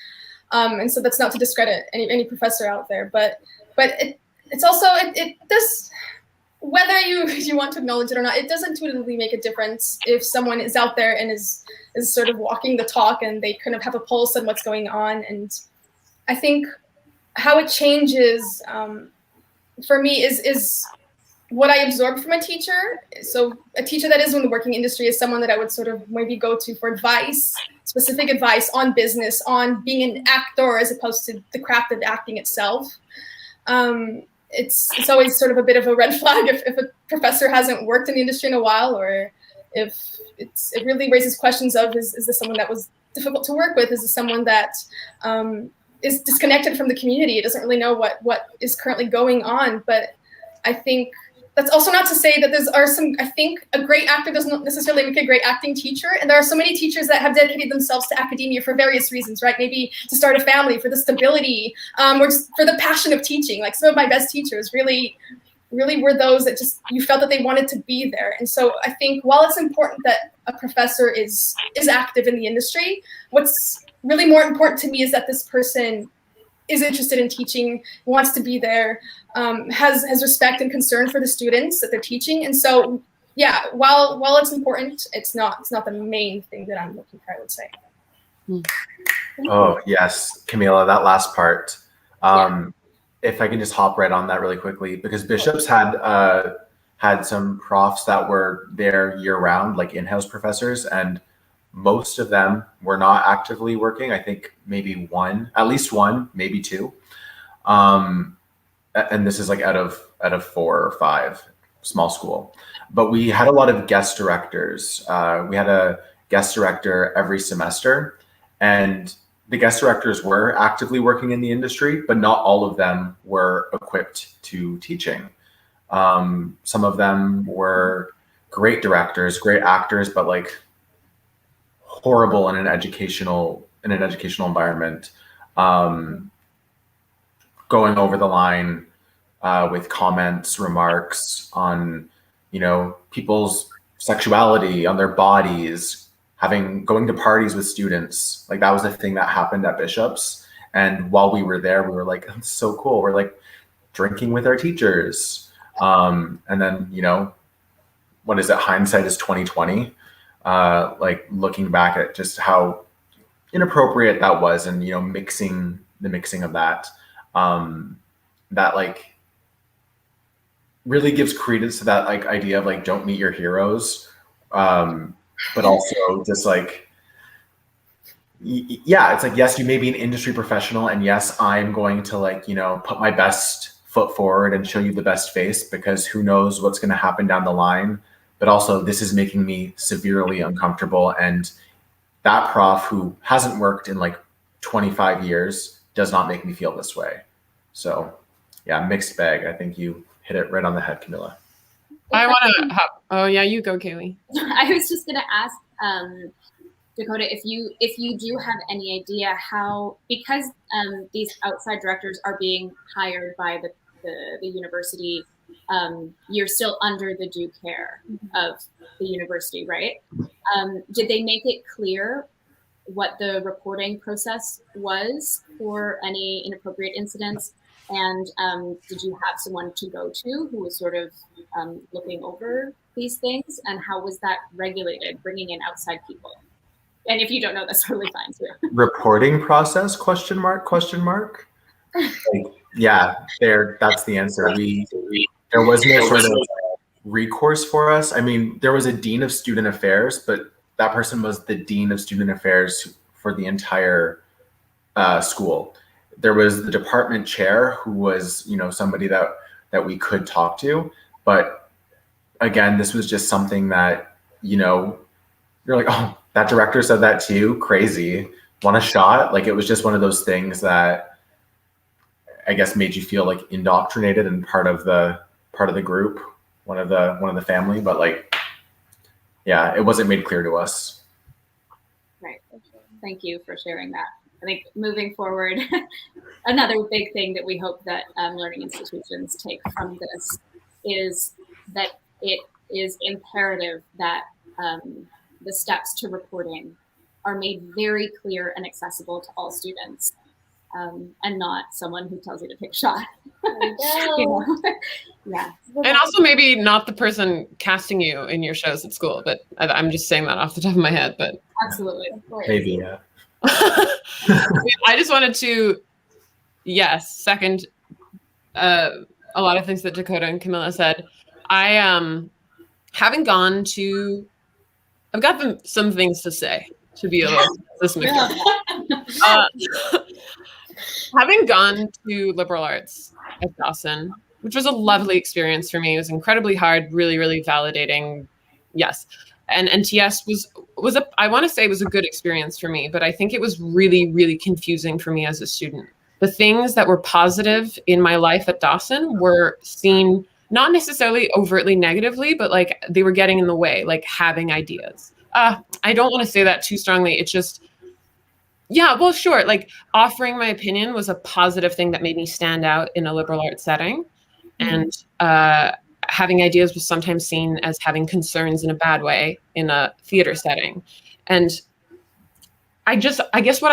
And so that's not to discredit any professor out there, but it's also it does, whether you want to acknowledge it or not, it does intuitively make a difference if someone is out there and is sort of walking the talk and they kind of have a pulse on what's going on. And I think how it changes for me is what I absorbed from a teacher. So a teacher that is in the working industry is someone that I would sort of maybe go to for advice, specific advice on business, on being an actor as opposed to the craft of acting itself. It's always sort of a bit of a red flag if a professor hasn't worked in the industry in a while, or if it really raises questions of, is this someone that was difficult to work with? Is this someone that is disconnected from the community? It doesn't really know what is currently going on. But I think that's also not to say that I think a great actor doesn't necessarily make a great acting teacher. And there are so many teachers that have dedicated themselves to academia for various reasons, right? Maybe to start a family, for the stability, or just for the passion of teaching. Like some of my best teachers really were those that just, you felt that they wanted to be there. And so I think while it's important that a professor is active in the industry, what's really more important to me is that this person is interested in teaching, wants to be there, has respect and concern for the students that they're teaching. And so, yeah, while it's important, it's not the main thing that I'm looking for, I would say. Oh, yes, Camila, that last part. If I can just hop right on that really quickly, because Bishops had some profs that were there year round, like in-house professors, and most of them were not actively working. I think maybe at least one, maybe two. And this is like out of 4 or 5, small school. But we had a lot of guest directors. We had a guest director every semester, and the guest directors were actively working in the industry, but not all of them were equipped to teaching. Some of them were great directors, great actors, but like horrible in an educational environment, going over the line with comments, remarks on, people's sexuality, on their bodies, going to parties with students. Like that was the thing that happened at Bishops. And while we were there, we were like, that's so cool. We're like drinking with our teachers. And then, what is it? Hindsight is 2020. Like looking back at just how inappropriate that was, and mixing of that, that like really gives credence to that like idea of like, don't meet your heroes, but also just like, it's like, yes, you may be an industry professional, and yes, I'm going to like put my best foot forward and show you the best face, because who knows what's going to happen down the line. But also, this is making me severely uncomfortable. And that prof who hasn't worked in like 25 years does not make me feel this way. So yeah, mixed bag. I think you hit it right on the head, Camila. I want to oh yeah, you go, Kaylee. I was just going to ask Dakota, if you do have any idea how, because these outside directors are being hired by the university, you're still under the due care of the university, right? Did they make it clear what the reporting process was for any inappropriate incidents? And did you have someone to go to who was sort of looking over these things? And how was that regulated, bringing in outside people? And if you don't know, that's totally fine too. Reporting process, question mark? Like, yeah, that's the answer. There was no sort of recourse for us. I mean, there was a dean of student affairs, but that person was the dean of student affairs for the entire school. There was the department chair who was, somebody that we could talk to. But again, this was just something that, you're like, oh, that director said that to you? Crazy. Want a shot? Like, it was just one of those things that I guess made you feel like indoctrinated and part of the group, one of the family. But like, yeah, it wasn't made clear to us. Right. Thank you for sharing that. I think moving forward, another big thing that we hope that learning institutions take from this is that it is imperative that the steps to reporting are made very clear and accessible to all students, and not someone who tells you to take a shot. Yeah. And also maybe not the person casting you in your shows at school, but I'm just saying that off the top of my head. But absolutely, maybe, yeah. I just wanted to, second a lot of things that Dakota and Camilla said. I've got some things to say, to be a little specific. Having gone to liberal arts at Dawson, which was a lovely experience for me. It was incredibly hard, really, really validating. Yes. And NTS was I want to say it was a good experience for me, but I think it was really, really confusing for me as a student. The things that were positive in my life at Dawson were seen not necessarily overtly negatively, but like they were getting in the way, like having ideas. I don't want to say that too strongly. It's just, yeah, well, sure. Like offering my opinion was a positive thing that made me stand out in a liberal arts setting. And having ideas was sometimes seen as having concerns in a bad way in a theater setting. And I guess what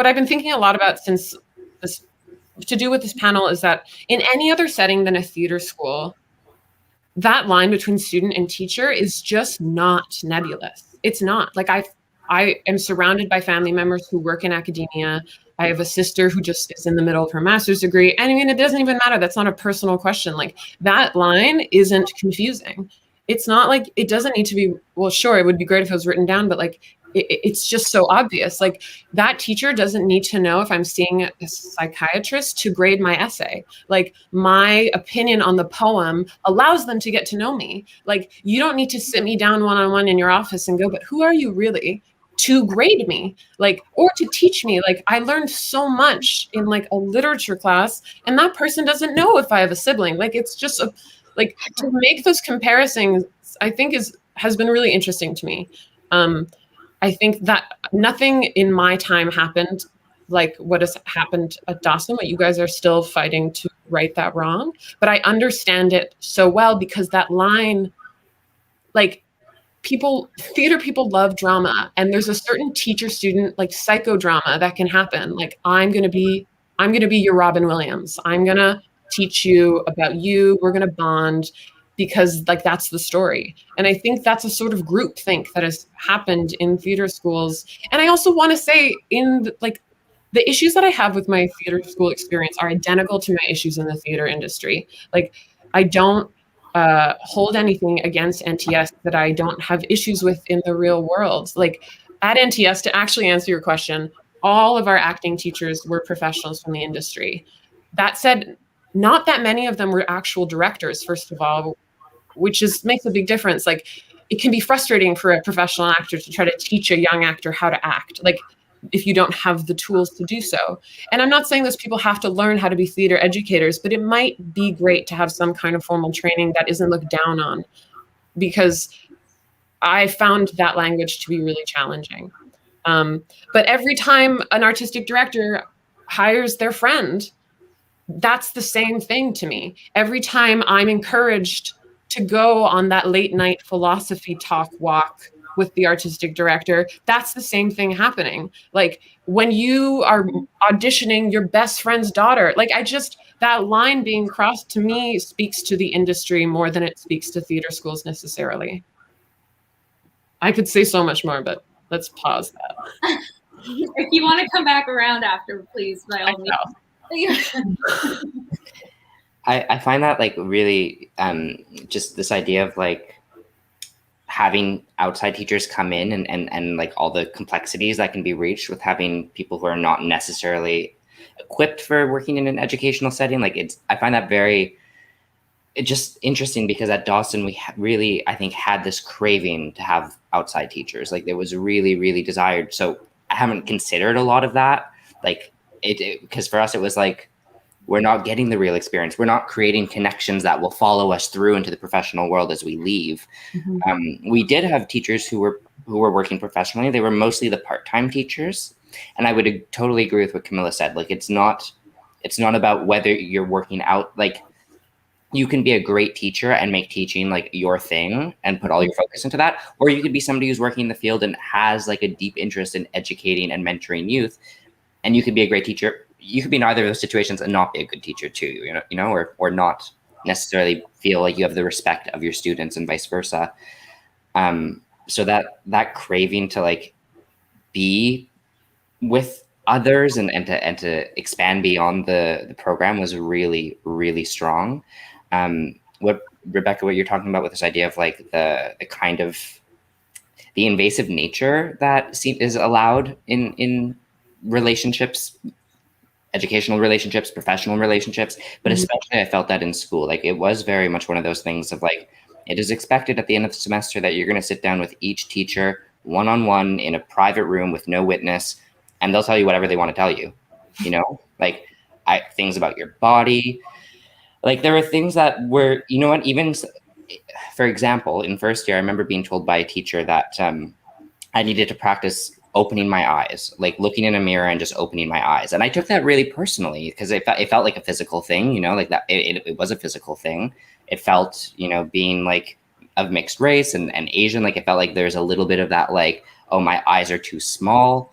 I've been thinking a lot about since this, to do with this panel, is that in any other setting than a theater school, that line between student and teacher is just not nebulous. It's not. Like I am surrounded by family members who work in academia. I have a sister who just is in the middle of her master's degree. And I mean, it doesn't even matter. That's not a personal question. Like that line isn't confusing. It's not like, it doesn't need to be, well, sure, it would be great if it was written down, but like, it's just so obvious. Like that teacher doesn't need to know if I'm seeing a psychiatrist to grade my essay. Like my opinion on the poem allows them to get to know me. Like you don't need to sit me down one-on-one in your office and go, but who are you really? To grade me, like, or to teach me. Like I learned so much in like a literature class, and that person doesn't know if I have a sibling. Like it's just like to make those comparisons, I think has been really interesting to me. I think that nothing in my time happened like what has happened at Dawson, but you guys are still fighting to right that wrong. But I understand it so well because that line, like theater people love drama, and there's a certain teacher-student like psychodrama that can happen. Like I'm gonna be your Robin Williams. I'm gonna teach you about you. We're gonna bond because like that's the story. And I think that's a sort of group think that has happened in theater schools. And I also want to say the issues that I have with my theater school experience are identical to my issues in the theater industry. Like I don't hold anything against NTS that I don't have issues with in the real world. Like at NTS, to actually answer your question, all of our acting teachers were professionals from the industry. That said, not that many of them were actual directors, first of all, which makes a big difference. Like it can be frustrating for a professional actor to try to teach a young actor how to act. Like if you don't have the tools to do so. And I'm not saying those people have to learn how to be theater educators, but it might be great to have some kind of formal training that isn't looked down on, because I found that language to be really challenging. But every time an artistic director hires their friend, that's the same thing to me. Every time I'm encouraged to go on that late night philosophy talk walk with the artistic director, that's the same thing happening. Like when you are auditioning your best friend's daughter, like that line being crossed to me speaks to the industry more than it speaks to theater schools necessarily. I could say so much more, but let's pause that. If you want to come back around after, please, by all means. I find that like really just this idea of like having outside teachers come in and like all the complexities that can be reached with having people who are not necessarily equipped for working in an educational setting. Like I find that it's just interesting because at Dawson, we really, I think, had this craving to have outside teachers. Like it was really, really desired. So I haven't considered a lot of that. Like because for us, it was like, we're not getting the real experience. We're not creating connections that will follow us through into the professional world as we leave. Mm-hmm. We did have teachers who were working professionally. They were mostly the part-time teachers. And I would totally agree with what Camilla said. Like, it's not about whether you're working out. Like, you can be a great teacher and make teaching like your thing and put all your focus into that. Or you could be somebody who's working in the field and has like a deep interest in educating and mentoring youth. And you could be a great teacher. You could be in either of those situations and not be a good teacher too, you know, or not necessarily feel like you have the respect of your students and vice versa. So that craving to like be with others and to expand beyond the program was really, really strong. What Rebecca, what you're talking about with this idea of like the kind of the invasive nature that is allowed in relationships educational relationships, professional relationships, but especially I felt that in school. Like, it was very much one of those things of like, it is expected at the end of the semester that you're going to sit down with each teacher one-on-one in a private room with no witness, and they'll tell you whatever they want to tell you, you know, like things about your body. Like, there were things that were, you know what, even, for example, in first year, I remember being told by a teacher that I needed to practice opening my eyes, like looking in a mirror and just opening my eyes. And I took that really personally because it felt like a physical thing, you know, like that it was a physical thing. It felt, you know, being like of mixed race and Asian, like it felt like there's a little bit of that, like, oh, my eyes are too small.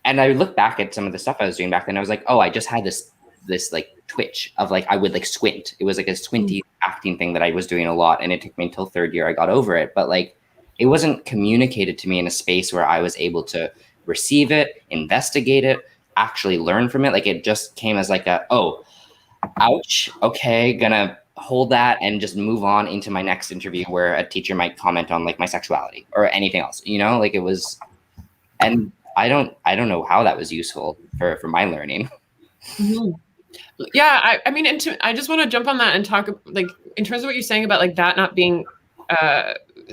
And I look back at some of the stuff I was doing back then. I was like, oh, I just had this like twitch of like, I would like squint. It was like a squinty acting thing that I was doing a lot. And it took me until third year I got over it. But like, it wasn't communicated to me in a space where I was able to receive it, investigate it, actually learn from it. Like, it just came as like a, oh, ouch, okay, gonna hold that and just move on into my next interview where a teacher might comment on like my sexuality or anything else, you know, like it was, and I don't know how that was useful for my learning. Yeah, I mean, I just want to jump on that and talk like in terms of what you're saying about like that not being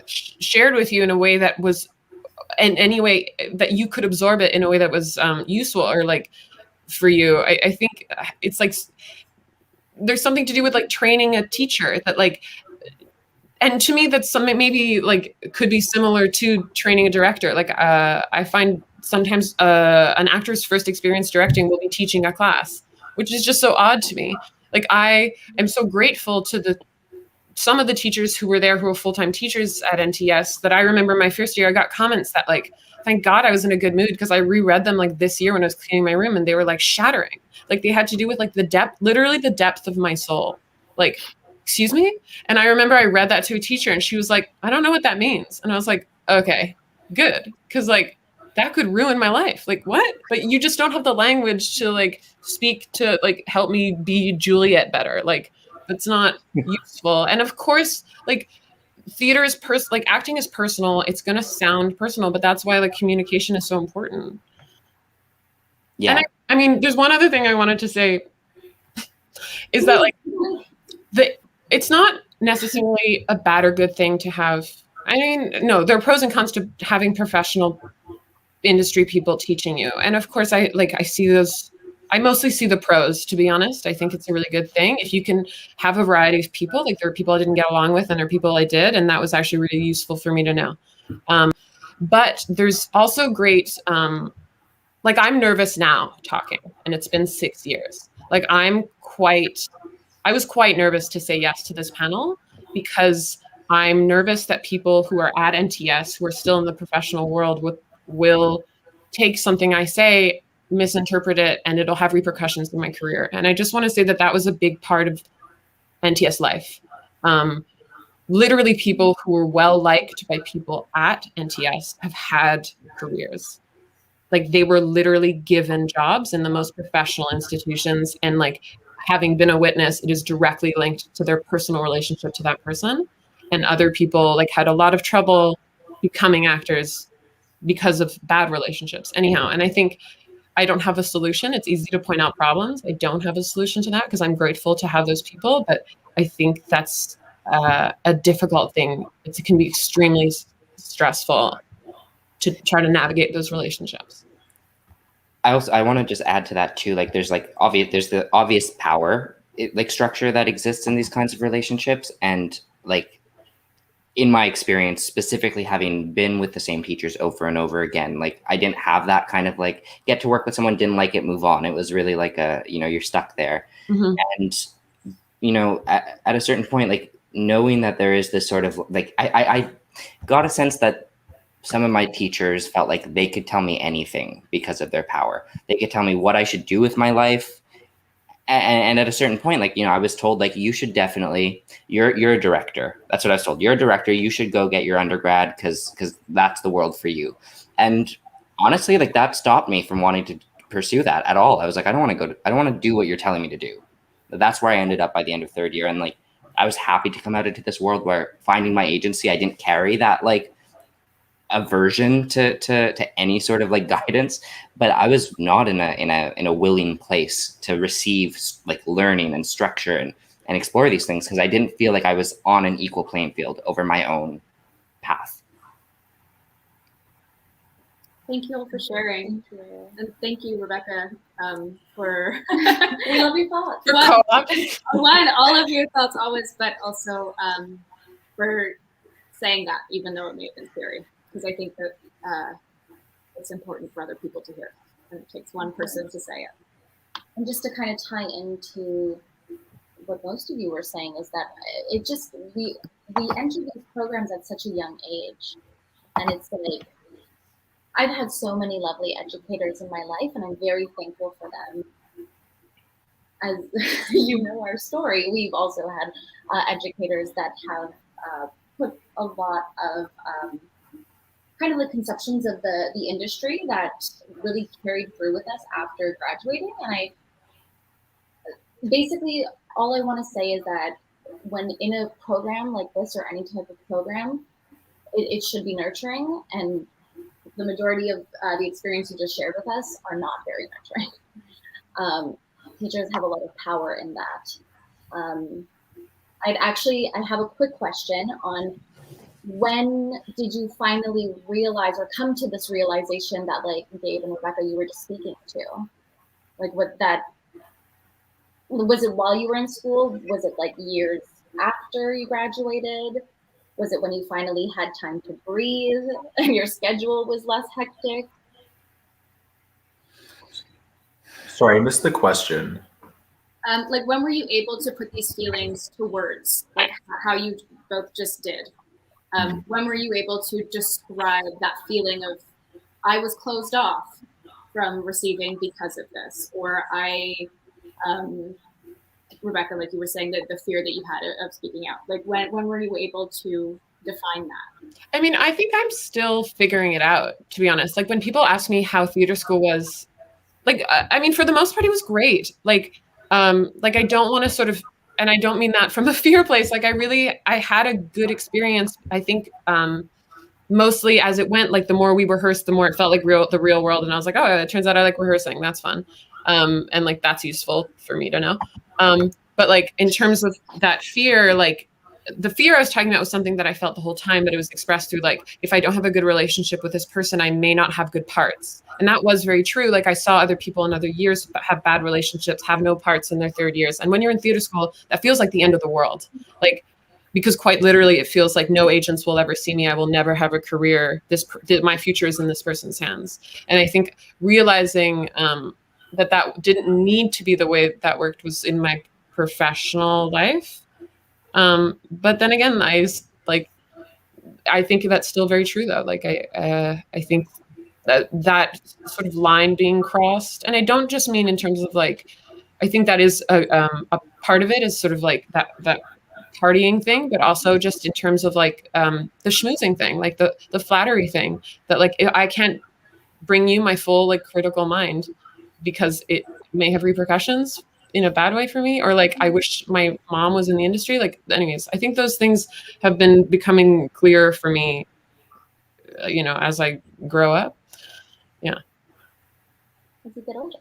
shared with you in a way that was in any way that you could absorb it in a way that was useful or like for you. I think it's like there's something to do with like training a teacher that like, and to me that's something maybe like could be similar to training a director. Like I find sometimes an actor's first experience directing will be teaching a class, which is just so odd to me. Like, I am so grateful to some of the teachers who were there who were full-time teachers at NTS that I remember my first year, I got comments that like, thank God I was in a good mood because I reread them like this year when I was cleaning my room and they were like shattering. Like, they had to do with like the depth, literally the depth of my soul. Like, excuse me? And I remember I read that to a teacher and she was like, I don't know what that means. And I was like, okay, good. Because like, that could ruin my life. Like, what? But you just don't have the language to like speak to like help me be Juliet better. Like, it's not useful. And of course, like theater is like acting is personal. It's gonna sound personal, but that's why like communication is so important. Yeah. And I mean, there's one other thing I wanted to say is that like it's not necessarily a bad or good thing to have. I mean, no, there are pros and cons to having professional industry people teaching you. And of course, I see those. I mostly see the pros, to be honest. I think it's a really good thing. If you can have a variety of people, like there are people I didn't get along with and there are people I did, and that was actually really useful for me to know. But there's also great, like I'm nervous now talking, and it's been 6 years. Like I was quite nervous to say yes to this panel because I'm nervous that people who are at NTS, who are still in the professional world, will take something I say, misinterpret it, and it'll have repercussions in my career. And I just want to say that was a big part of NTS life. Literally people who were well liked by people at NTS have had careers. Like they were literally given jobs in the most professional institutions. And like having been a witness, it is directly linked to their personal relationship to that person. And other people like had a lot of trouble becoming actors because of bad relationships anyhow. And I think I don't have a solution. It's easy to point out problems. I don't have a solution to that because I'm grateful to have those people. But I think that's a difficult thing. It can be extremely stressful to try to navigate those relationships. I want to just add to that too. Like there's the obvious power like structure that exists in these kinds of relationships. And like in my experience, specifically having been with the same teachers over and over again, like I didn't have that kind of like get to work with someone, didn't like it, move on. It was really like you're stuck there. Mm-hmm. And, at a certain point, like knowing that there is this sort of like, I got a sense that some of my teachers felt like they could tell me anything because of their power. They could tell me what I should do with my life. And at a certain point, like, I was told, like, you should definitely, you're a director. That's what I was told. You're a director. You should go get your undergrad because that's the world for you. And honestly, like that stopped me from wanting to pursue that at all. I was like, I don't want to do what you're telling me to do. But that's where I ended up by the end of third year. And like, I was happy to come out into this world where finding my agency, I didn't carry that like aversion to any sort of like guidance, but I was not in a willing place to receive like learning and structure and explore these things, because I didn't feel like I was on an equal playing field over my own path. Thank you all for sharing. And thank you, Rebecca, for We love your thoughts. all of your thoughts always, but also for saying that, even though it may have been scary, because I think that it's important for other people to hear, and it takes one person to say it. And just to kind of tie into what most of you were saying is that it just, we enter these programs at such a young age, and it's like, I've had so many lovely educators in my life, and I'm very thankful for them. As you know our story, we've also had educators that have put a lot of kind of the conceptions of the industry that really carried through with us after graduating. And I basically, all I want to say is that when in a program like this, or any type of program, it should be nurturing, and the majority of the experience you just shared with us are not very nurturing. Teachers have a lot of power in that. I have a quick question on, when did you finally realize or come to this realization that, like Dave and Rebecca, you were just speaking to? Like, what that, was it while you were in school? Was it like years after you graduated? Was it when you finally had time to breathe and your schedule was less hectic? Sorry, I missed the question. Like, when were you able to put these feelings to words, like how you both just did? When were you able to describe that feeling of, I was closed off from receiving because of this, or Rebecca, like you were saying, that the fear that you had of speaking out, like when were you able to define that? I mean, I think I'm still figuring it out, to be honest. Like, when people ask me how theater school was, like, I mean, for the most part, it was great. Like I don't want to sort of, and I don't mean that from a fear place. Like, I had a good experience. I think mostly as it went, like the more we rehearsed, the more it felt like the real world. And I was like, oh, it turns out I like rehearsing. That's fun. And like, that's useful for me to know. But like, in terms of that fear, like the fear I was talking about was something that I felt the whole time, but it was expressed through, like, if I don't have a good relationship with this person, I may not have good parts. And that was very true. Like, I saw other people in other years have bad relationships, have no parts in their third years. And when you're in theater school, that feels like the end of the world. Like, because quite literally, it feels like no agents will ever see me. I will never have a career. My future is in this person's hands. And I think realizing that didn't need to be the way that worked was in my professional life. But then again, I think that's still very true, though. Like, I think that sort of line being crossed, and I don't just mean in terms of, like, I think that is a part of it is sort of like that partying thing, but also just in terms of, like, the schmoozing thing, like the flattery thing, that, like, I can't bring you my full, like, critical mind because it may have repercussions in a bad way for me, or like, I wish my mom was in the industry. Like, anyways, I think those things have been becoming clearer for me, as I grow up. Yeah. As you get older.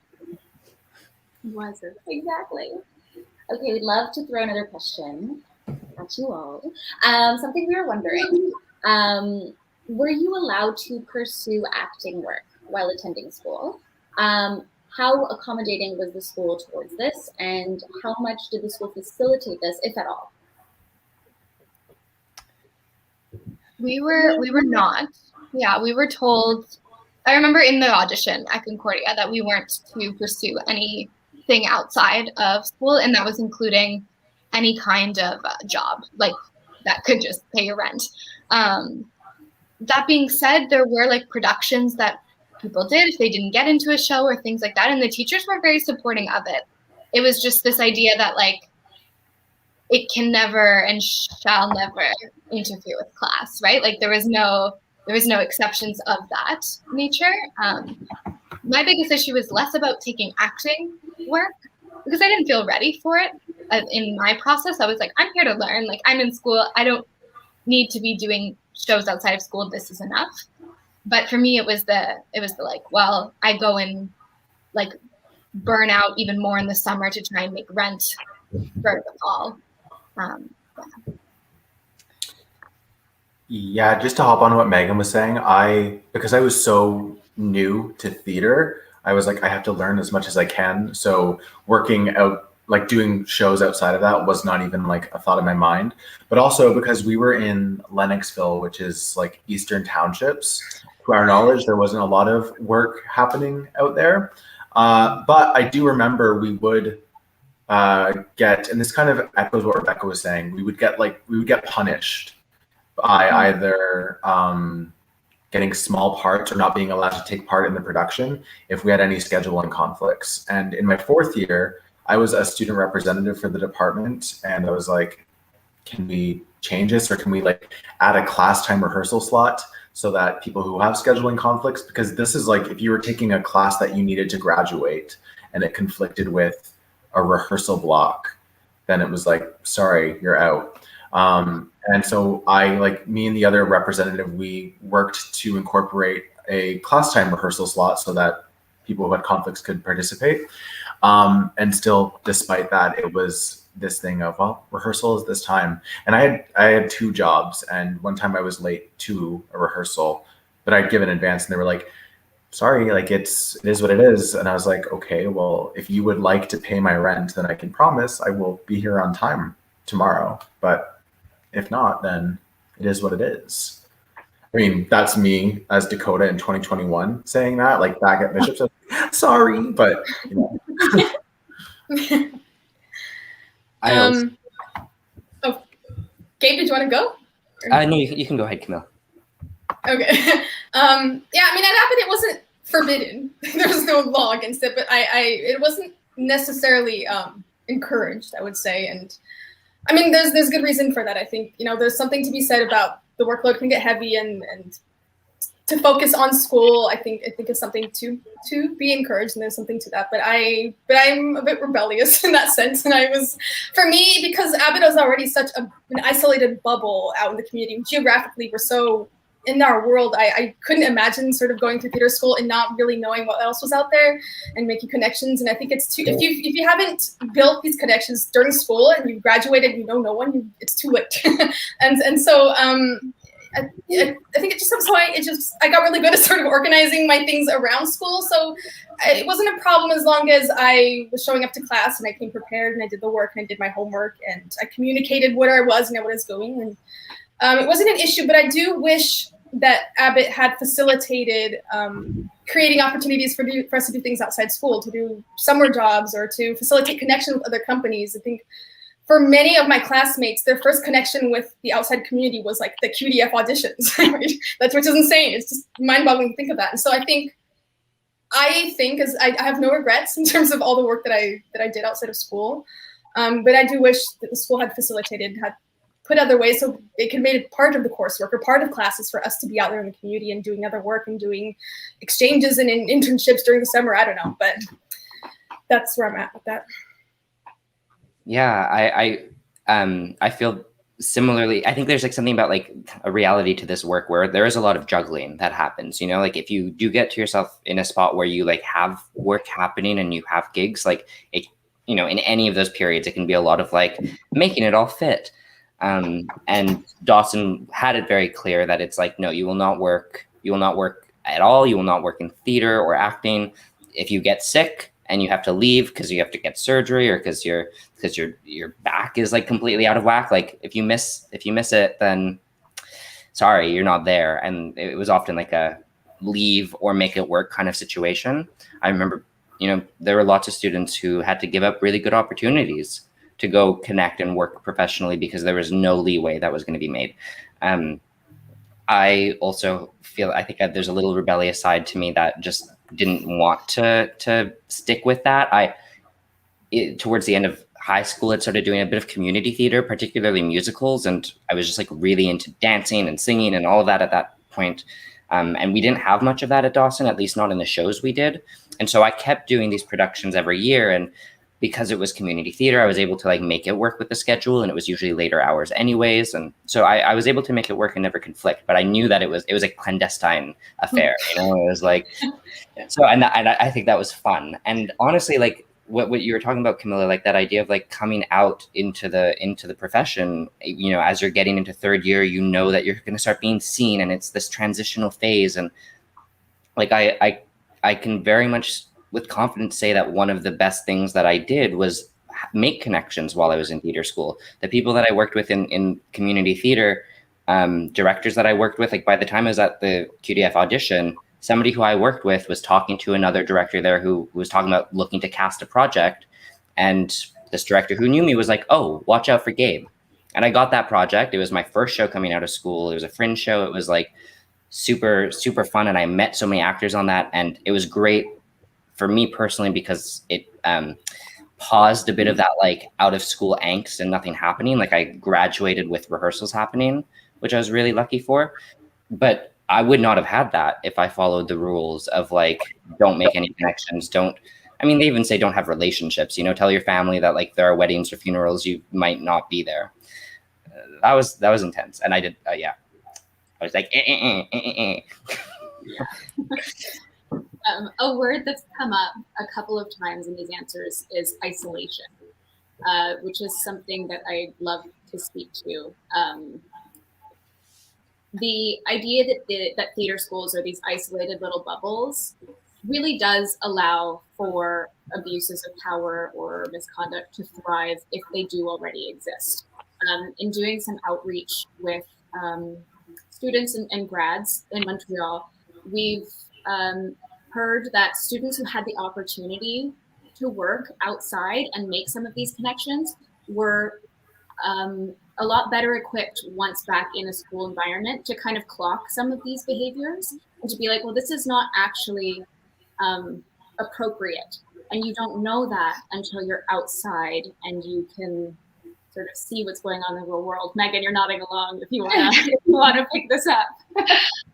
Was it? Exactly. Okay, we'd love to throw another question at you all. Something we were wondering, were you allowed to pursue acting work while attending school? How accommodating was the school towards this, and how much did the school facilitate this, if at all? We were not. Yeah, we were told, I remember in the audition at Concordia, that we weren't to pursue anything outside of school, and that was including any kind of job, like that could just pay your rent. That being said, there were, like, productions that people did if they didn't get into a show or things like that, and the teachers were very supporting of it. It was just this idea that, like, it can never and shall never interfere with class, right? Like, there was no exceptions of that nature. My biggest issue was less about taking acting work, because I didn't feel ready for it. In my process, I was like, I'm here to learn. Like, I'm in school. I don't need to be doing shows outside of school. This is enough. But for me, it was the like, well, I go and like burn out even more in the summer to try and make rent for the fall. Yeah, just to hop on what Megan was saying, because I was so new to theater, I was like, I have to learn as much as I can. So working out, like doing shows outside of that was not even like a thought in my mind. But also because we were in Lennoxville, which is like Eastern Townships, to our knowledge, there wasn't a lot of work happening out there. But I do remember we would get, and this kind of echoes what Rebecca was saying, we would get punished by either getting small parts or not being allowed to take part in the production if we had any scheduling conflicts. And in my 4th year, I was a student representative for the department, and I was like, can we change this, or can we like add a class time rehearsal slot so that people who have scheduling conflicts, because this is like if you were taking a class that you needed to graduate and it conflicted with a rehearsal block, then it was like, sorry, you're out. And so me and the other representative, we worked to incorporate a class time rehearsal slot so that people who had conflicts could participate. And still, despite that, it was this thing of, well, rehearsal is this time. And I had 2 jobs, and one time I was late to a rehearsal, but I'd given advance, and they were like, sorry, like it is what it is. And I was like, okay, well, if you would like to pay my rent, then I can promise I will be here on time tomorrow. But if not, then it is what it is. I mean, that's me as Dakota in 2021 saying that, like back at Bishop's, sorry, but you know. Oh, Gabe, did you want to go? No, you can go ahead, Camille. Okay. Yeah, I mean, at Abbott, it wasn't forbidden. There was no law against it, but it wasn't necessarily encouraged, I would say. And I mean, there's good reason for that. I think, there's something to be said about the workload can get heavy, and to focus on school, I think is something to be encouraged, and there's something to that. But I'm a bit rebellious in that sense. And for me, because Abbott was already such an isolated bubble out in the community, geographically, we're so in our world, I couldn't imagine sort of going through theater school and not really knowing what else was out there and making connections. And I think it's if you haven't built these connections during school and you've graduated and you know no one, it's too late. and so I think it just somehow I got really good at sort of organizing my things around school. So it wasn't a problem as long as I was showing up to class and I came prepared and I did the work and I did my homework and I communicated what I was and what I was doing. And it wasn't an issue, but I do wish that Abbott had facilitated creating opportunities for us to do things outside school, to do summer jobs or to facilitate connection with other companies. I think for many of my classmates, their first connection with the outside community was like the QDF auditions, right? Which is insane. It's just mind-boggling to think of that. And so I think as I have no regrets in terms of all the work that I did outside of school, but I do wish that the school had put other ways so it could make it part of the coursework or part of classes for us to be out there in the community and doing other work and doing exchanges and internships during the summer. I don't know, but that's where I'm at with that. Yeah, I feel similarly. I think there's like something about like a reality to this work where there is a lot of juggling that happens, like if you do get to yourself in a spot where you like have work happening and you have gigs, like it, in any of those periods, it can be a lot of like making it all fit. And Dawson had it very clear that it's like, no, you will not work at all. You will not work in theater or acting. If you get sick and you have to leave because you have to get surgery or because your back is like completely out of whack, like if you miss it, then sorry, you're not there. And it was often like a leave or make it work kind of situation. I remember, there were lots of students who had to give up really good opportunities to go connect and work professionally because there was no leeway that was going to be made. I also I think that there's a little rebellious side to me that just didn't want to stick with that. Towards the end of high school, I started doing a bit of community theater, particularly musicals. And I was just like really into dancing and singing and all of that at that point. And we didn't have much of that at Dawson, at least not in the shows we did. And so I kept doing these productions every year. And because it was community theater, I was able to like make it work with the schedule, and it was usually later hours anyways. And so I was able to make it work and never conflict, but I knew that it was a clandestine affair, you know, it was like, so, and I think that was fun. And honestly, like what you were talking about, Camilla, like that idea of like coming out into the profession, you know, as you're getting into third year, you know that you're going to start being seen, and it's this transitional phase. And like, I can very much with confidence say that one of the best things that I did was make connections while I was in theater school. The people that I worked with in community theater, directors that I worked with, like by the time I was at the QDF audition, somebody who I worked with was talking to another director there who was talking about looking to cast a project. And this director who knew me was like, oh, watch out for Gabe. And I got that project. It was my first show coming out of school. It was a fringe show. It was like super, super fun. And I met so many actors on that. And it was great for me personally because it paused a bit of that like out of school angst and nothing happening. Like I graduated with rehearsals happening, which I was really lucky for. But I would not have had that if I followed the rules of like, don't make any connections. They even say don't have relationships, you know, tell your family that like there are weddings or funerals, you might not be there. That was intense. And I did, I was like, A word that's come up a couple of times in these answers is isolation, which is something that I love to speak to. The idea that theater schools are these isolated little bubbles really does allow for abuses of power or misconduct to thrive if they do already exist. In doing some outreach with students and grads in Montreal, we've heard that students who had the opportunity to work outside and make some of these connections were a lot better equipped once back in a school environment to kind of clock some of these behaviors and to be like, well, this is not actually appropriate. And you don't know that until you're outside and you can sort of see what's going on in the real world. Megan, you're nodding along if you wanna pick this up.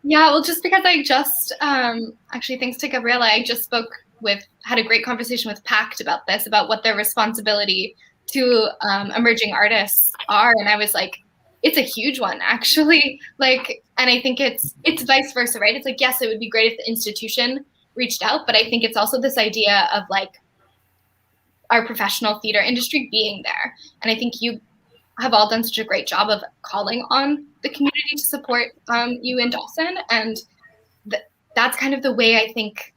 Yeah, well, just because I just, actually thanks to Gabriela, I just had a great conversation with PACT about this, about what their responsibility to emerging artists are. And I was like, it's a huge one, actually. Like, and I think it's vice versa, right? It's like, yes, it would be great if the institution reached out, but I think it's also this idea of like our professional theater industry being there. And I think you have all done such a great job of calling on the community to support you in Dawson. And that's kind of the way I think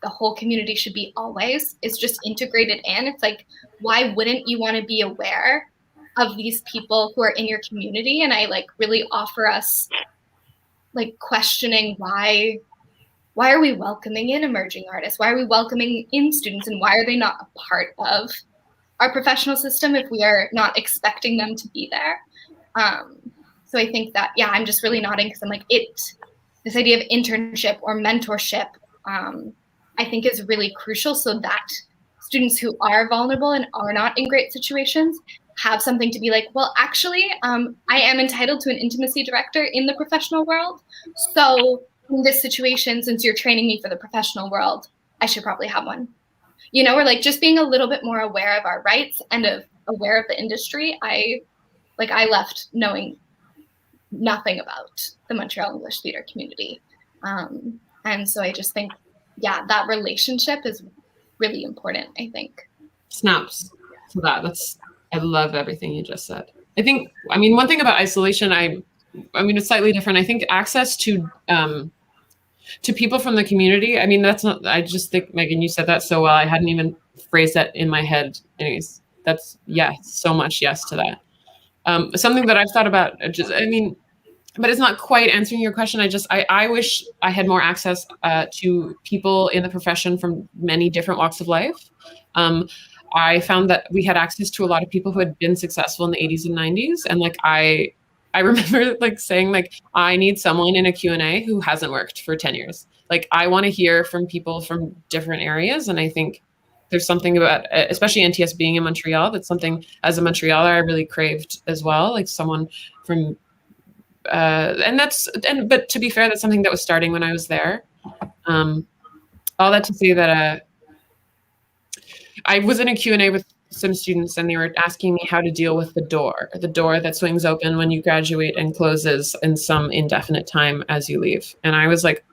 the whole community should be always, is just integrated in. It's like, why wouldn't you want to be aware of these people who are in your community? And I like really offer us like questioning why are we welcoming in emerging artists? Why are we welcoming in students? And why are they not a part of our professional system if we are not expecting them to be there? So I think that, yeah, I'm just really nodding because I'm like, this idea of internship or mentorship, I think is really crucial so that students who are vulnerable and are not in great situations have something to be like, well, actually, I am entitled to an intimacy director in the professional world. So in this situation, since you're training me for the professional world, I should probably have one. You know, or like just being a little bit more aware of our rights and aware of the industry. I left knowing nothing about the Montreal English theater community. And so I just think, yeah, that relationship is really important, I think. Snaps to that. I love everything you just said. One thing about isolation, it's slightly different. I think access to people from the community. I just think, Megan, you said that so well. I hadn't even phrased that in my head. Anyways, that's so much yes to that. Something that I've thought about, but it's not quite answering your question. I wish I had more access to people in the profession from many different walks of life. I found that we had access to a lot of people who had been successful in the 80s and 90s. And like, I remember like saying like, I need someone in a Q&A who hasn't worked for 10 years. Like, I want to hear from people from different areas. And I think there's something about, especially NTS being in Montreal, that's something as a Montrealer I really craved as well. Like someone from, but to be fair, that's something that was starting when I was there. All that to say that, I was in a Q&A with some students and they were asking me how to deal with the door that swings open when you graduate and closes in some indefinite time as you leave. And I was like,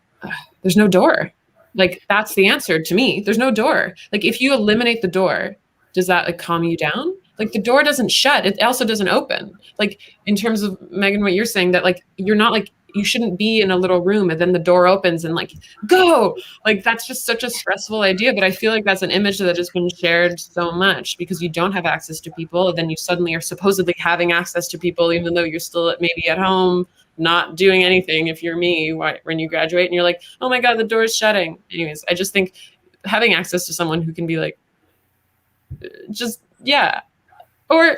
there's no door. Like, that's the answer to me. There's no door. Like, if you eliminate the door, does that like calm you down? Like, the door doesn't shut. It also doesn't open. Like, in terms of Megan, what you're saying, that like, you're not like, you shouldn't be in a little room and then the door opens and like, go. Like, that's just such a stressful idea. But I feel like that's an image that has been shared so much because you don't have access to people. And then you suddenly are supposedly having access to people, even though you're still maybe at home, not doing anything. If you're me, when you graduate and you're like, oh my God, the door is shutting. Anyways, I just think having access to someone who can be like, just, yeah. Or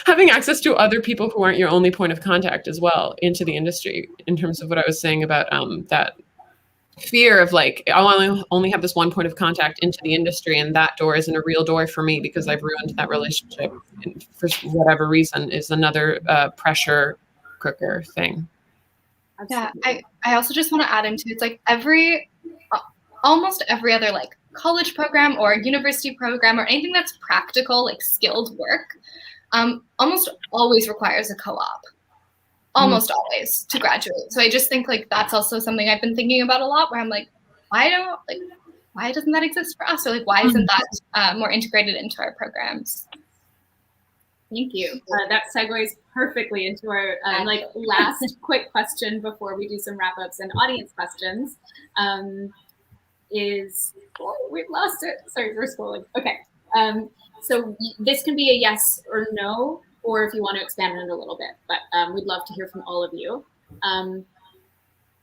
having access to other people who aren't your only point of contact as well into the industry, in terms of what I was saying about that fear of like, I'll only have this one point of contact into the industry and that door isn't a real door for me because I've ruined that relationship and for whatever reason is another pressure cooker thing. Yeah, I also just want to add into it's like almost every other like college program or university program or anything that's practical, like skilled work, almost always requires a co-op, almost always to graduate. So I just think like that's also something I've been thinking about a lot where I'm like, why doesn't that exist for us? Or like, why isn't that more integrated into our programs? Thank you. That segues perfectly into our like last quick question before we do some wrap-ups and audience questions. We've lost it. Sorry, we're scrolling. Okay. So this can be a yes or no, or if you want to expand on it a little bit, but we'd love to hear from all of you.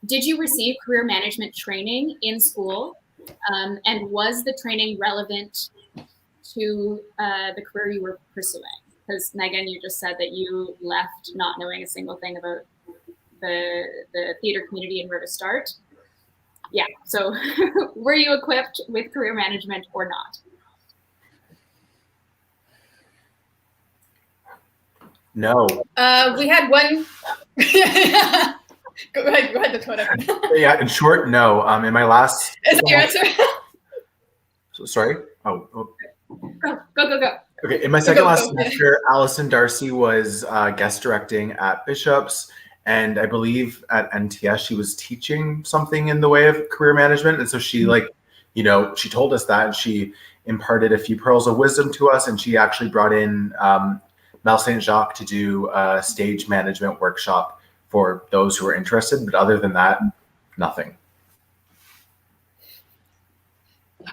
Did you receive career management training in school? And was the training relevant to the career you were pursuing? Because Megan, you just said that you left not knowing a single thing about the theater community and where to start. Yeah, so were you equipped with career management or not? No. We had one. Go ahead, Dakota. Yeah, in short, no. In my last. Is that your answer? Sorry. Go. Okay, in my second last semester, Allison Darcy was guest directing at Bishop's, and I believe at NTS she was teaching something in the way of career management. And so she she told us that, and she imparted a few pearls of wisdom to us, and she actually brought in Mel St. Jacques to do a stage management workshop for those who are interested. But other than that, nothing.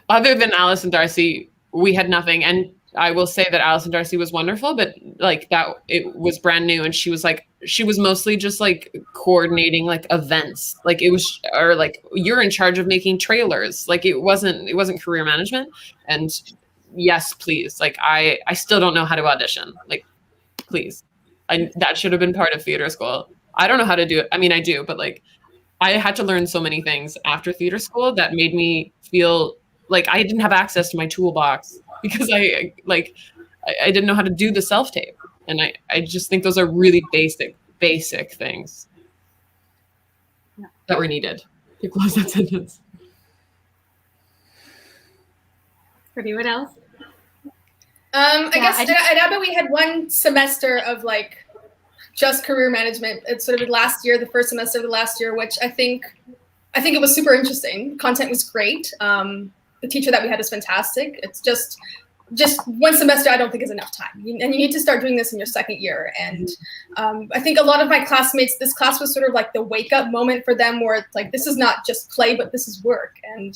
Other than Allison Darcy, we had nothing. And I will say that Allison Darcy was wonderful, but like that, it was brand new. And she was mostly just like coordinating like events. Like it was, or like you're in charge of making trailers. Like it wasn't career management. And yes, please. Like I still don't know how to audition. Like, please. That should have been part of theater school. I don't know how to do it. I mean, I do, but like I had to learn so many things after theater school that made me feel like I didn't have access to my toolbox because I didn't know how to do the self-tape. And I just think those are really basic things that were needed to close that sentence. For anyone else? I guess at Abbott we had one semester of like just career management. It's sort of the first semester of the last year, which I think it was super interesting. Content was great. The teacher that we had is fantastic. It's just one semester I don't think is enough time. And you need to start doing this in your second year. And I think a lot of my classmates, this class was sort of like the wake up moment for them where it's like, this is not just play, but this is work. And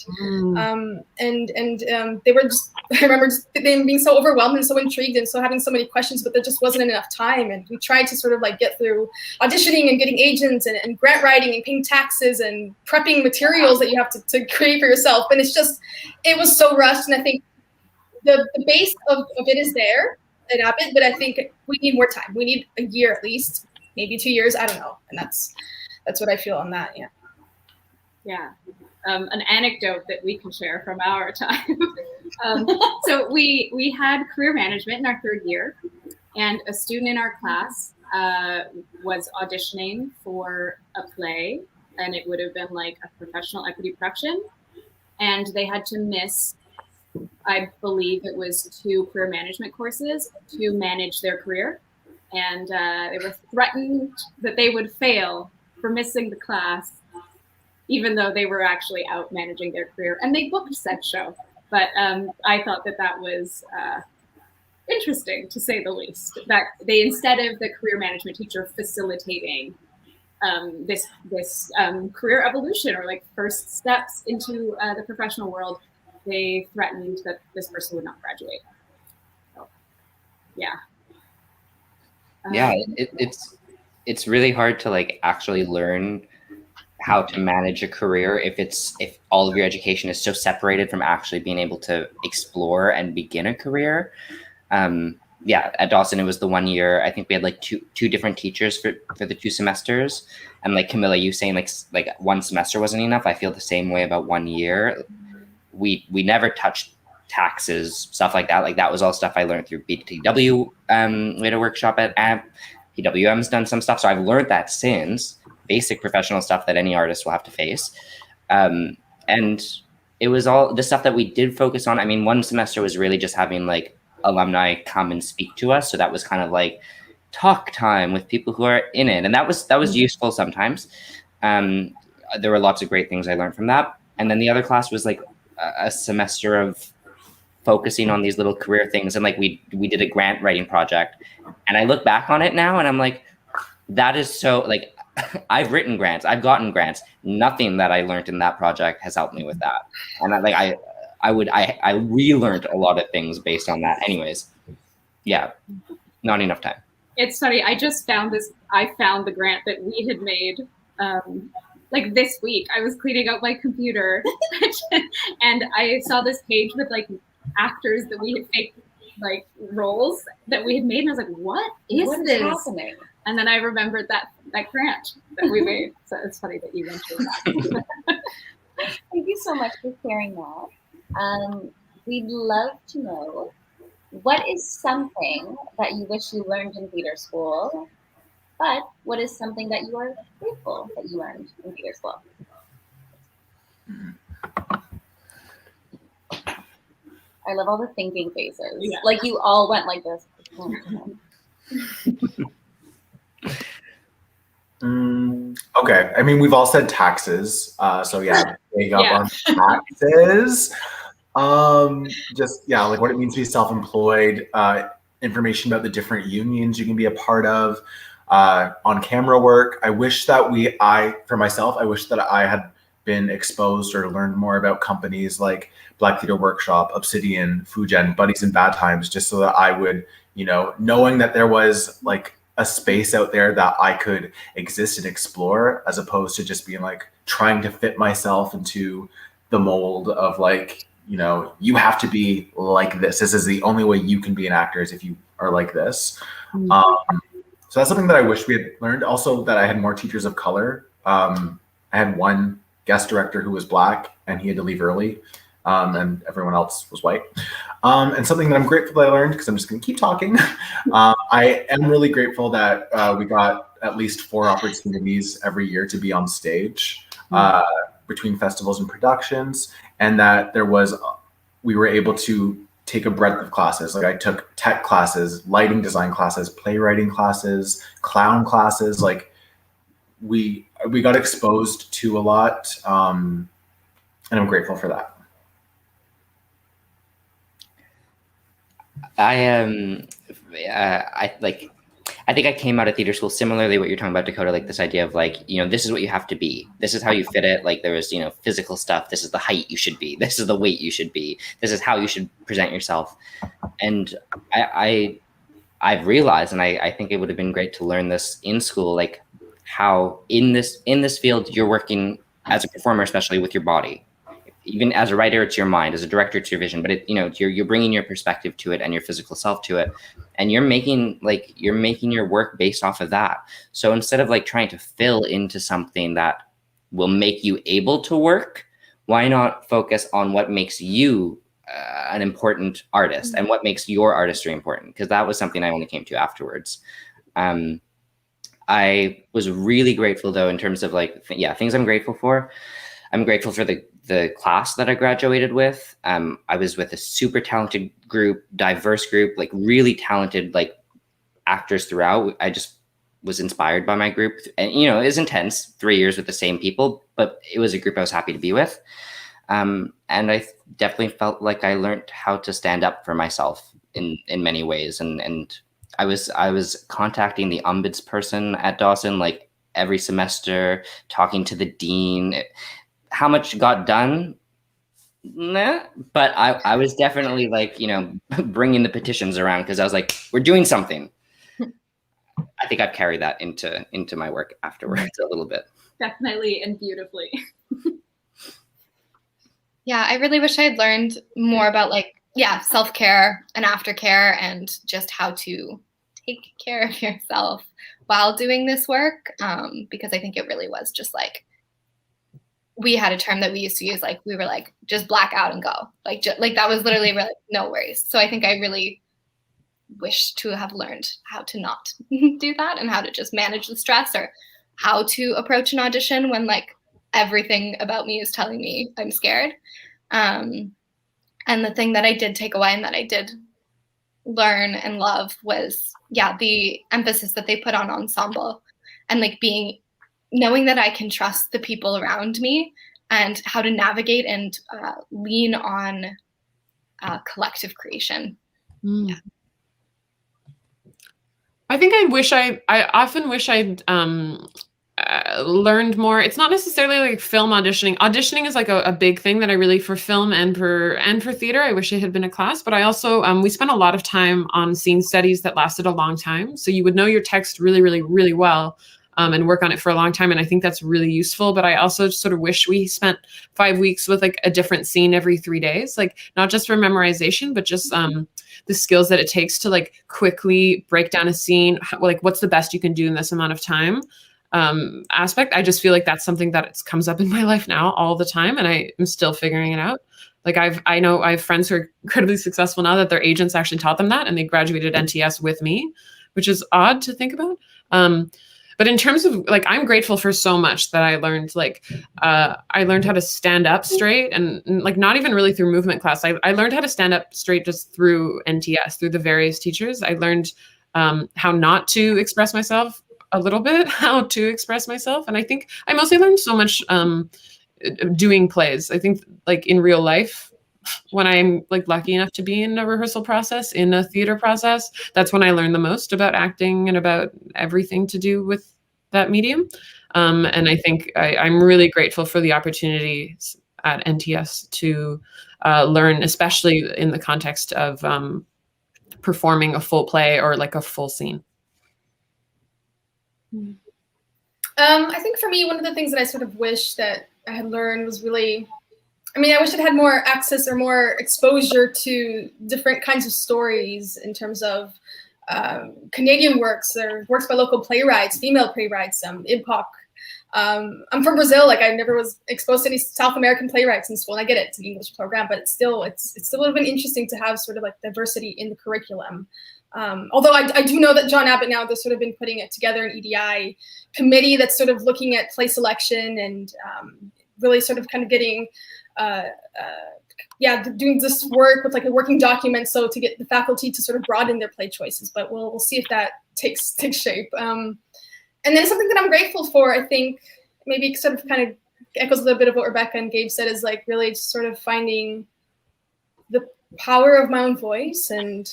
they were just, I remember just them being so overwhelmed and so intrigued and so having so many questions, but there just wasn't enough time. And we tried to sort of like get through auditioning and getting agents and grant writing and paying taxes and prepping materials that you have to create for yourself. And it was so rushed. And I think the base of it is there at Abbott, but I think we need more time. We need a year at least, maybe 2 years. I don't know. And that's what I feel on that. Yeah. Yeah. An anecdote that we can share from our time. So we had career management in our third year, and a student in our class was auditioning for a play, and it would have been like a professional equity production, and they had to miss I believe it was 2 career management courses to manage their career. And they were threatened that they would fail for missing the class, even though they were actually out managing their career. And they booked said show. But I thought that was interesting, to say the least. That they, instead of the career management teacher facilitating this career evolution or like first steps into the professional world, they threatened that this person would not graduate. So, yeah. Yeah, it's really hard to like actually learn how to manage a career if all of your education is so separated from actually being able to explore and begin a career. Yeah, at Dawson, it was the 1 year. I think we had like two different teachers for the 2 semesters. And like Camilla, you saying like 1 semester wasn't enough. I feel the same way about 1 year. We never touched taxes, stuff like that. Like that was all stuff I learned through BTW. We had a workshop at AMP. PWM's done some stuff. So I've learned that since, basic professional stuff that any artist will have to face. And it was all the stuff that we did focus on. I mean, 1 semester was really just having like alumni come and speak to us. So that was kind of like talk time with people who are in it. And that was useful sometimes. There were lots of great things I learned from that. And then the other class was like a semester of focusing on these little career things. And like we did a grant writing project. And I look back on it now and I'm like, that is so like, I've written grants, I've gotten grants. Nothing that I learned in that project has helped me with that. And I relearned a lot of things based on that. Anyways, yeah, not enough time. It's funny. I just found this. I found the grant that we had made like this week. I was cleaning out my computer and I saw this page with like actors that we had faked like roles that we had made. And I was like, what is this happening? And then I remembered that grant that we made. So it's funny that you mentioned that. Thank you so much for sharing that. We'd love to know, what is something that you wish you learned in theater school, but what is something that you are grateful that you learned in theater school? I love all the thinking faces. Yeah. Like you all went like this. Okay. I mean, we've all said taxes. So yeah, big up on taxes. Just, yeah, like what it means to be self-employed, information about the different unions you can be a part of, on camera work. I wish that for myself, I wish that I had been exposed or learned more about companies like Black Theater Workshop, Obsidian, Fugen, Buddies in Bad Times, just so that I would, knowing that there was like a space out there that I could exist and explore, as opposed to just being like trying to fit myself into the mold of like, you have to be like this. This is the only way you can be an actor, is if you are like this. Mm-hmm. So that's something that I wish we had learned. Also, that I had more teachers of color. I had one guest director who was Black, and he had to leave early, and everyone else was white. And something that I'm grateful that I learned, because I'm just going to keep talking. I am really grateful that we got at least 4 opportunities every year to be on stage between festivals and productions, and that we were able to take a breadth of classes. Like I took tech classes, lighting design classes, playwriting classes, clown classes. Like we got exposed to a lot, and I'm grateful for that. I think I came out of theater school similarly what you're talking about, Dakota, like this idea of like, this is what you have to be. This is how you fit it. Like there was, physical stuff. This is the height you should be. This is the weight you should be. This is how you should present yourself. And I've realized, and I think it would have been great to learn this in school, like how in this field, you're working as a performer, especially with your body. Even as a writer, it's your mind. As a director, it's your vision. But you're bringing your perspective to it and your physical self to it, and you're making your work based off of that. So instead of like trying to fill into something that will make you able to work, why not focus on what makes you an important artist and what makes your artistry important? Because that was something I only came to afterwards. I was really grateful though in terms of like things I'm grateful for. I'm grateful for the the class that I graduated with. I was with a super talented group, diverse group, like really talented like actors throughout. I just was inspired by my group, and it was intense, 3 years with the same people, but it was a group I was happy to be with. And I definitely felt like I learned how to stand up for myself in many ways. And I was contacting the ombudsperson at Dawson like every semester, talking to the dean. How much got done? Nah, but I was definitely like, bringing the petitions around because I was like, we're doing something. I think I've carried that into my work afterwards a little bit. Definitely and beautifully. Yeah, I really wish I had learned more about self-care and aftercare and just how to take care of yourself while doing this work. Because I think it really was just like, we had a term that we used to use, like we were like, just black out and go. Like that was literally really no worries. So I think I really wish to have learned how to not do that and how to just manage the stress, or how to approach an audition when like everything about me is telling me I'm scared. And the thing that I did take away and that I did learn and love was, the emphasis that they put on ensemble, and like knowing that I can trust the people around me and how to navigate and lean on collective creation. Yeah. I think I often wish I'd learned more. It's not necessarily like film auditioning. Auditioning is like a big thing that I really, for film and for theater, I wish it had been a class. But I also, we spent a lot of time on scene studies that lasted a long time. So you would know your text really, really, really well, and work on it for a long time. And I think that's really useful. But I also sort of wish we spent 5 weeks with like a different scene every 3 days, like not just for memorization, but just the skills that it takes to like quickly break down a scene, like what's the best you can do in this amount of time aspect. I just feel like that's something that comes up in my life now all the time, and I am still figuring it out. Like I know I have friends who are incredibly successful now that their agents actually taught them that, and they graduated NTS with me, which is odd to think about. But in terms of like, I'm grateful for so much that I learned. Like, I learned how to stand up straight, and like not even really through movement class. I learned how to stand up straight just through NTS, through the various teachers. I learned how not to express myself a little bit, how to express myself. And I think I mostly learned so much doing plays. I think like in real life, when I'm like lucky enough to be in a rehearsal process, in a theater process, that's when I learn the most about acting and about everything to do with that medium. And I think I'm really grateful for the opportunities at NTS to learn, especially in the context of performing a full play or like a full scene. I think for me, one of the things that I sort of wish that I had learned was really, I wish I'd had more access or more exposure to different kinds of stories in terms of Canadian works or works by local playwrights, female playwrights, IBPOC. I'm from Brazil. Like I never was exposed to any South American playwrights in school. And I get it, it's an English program, but it still would have been interesting to have sort of like diversity in the curriculum. Although I do know that John Abbott now, they've sort of been putting it together an EDI committee that's sort of looking at play selection and really sort of kind of getting, doing this work with like a working document, so to get the faculty to sort of broaden their play choices. But we'll see if that takes shape. And then something that I'm grateful for, I think maybe sort of kind of echoes a little bit of what Rebecca and Gabe said, is like really just sort of finding the power of my own voice. And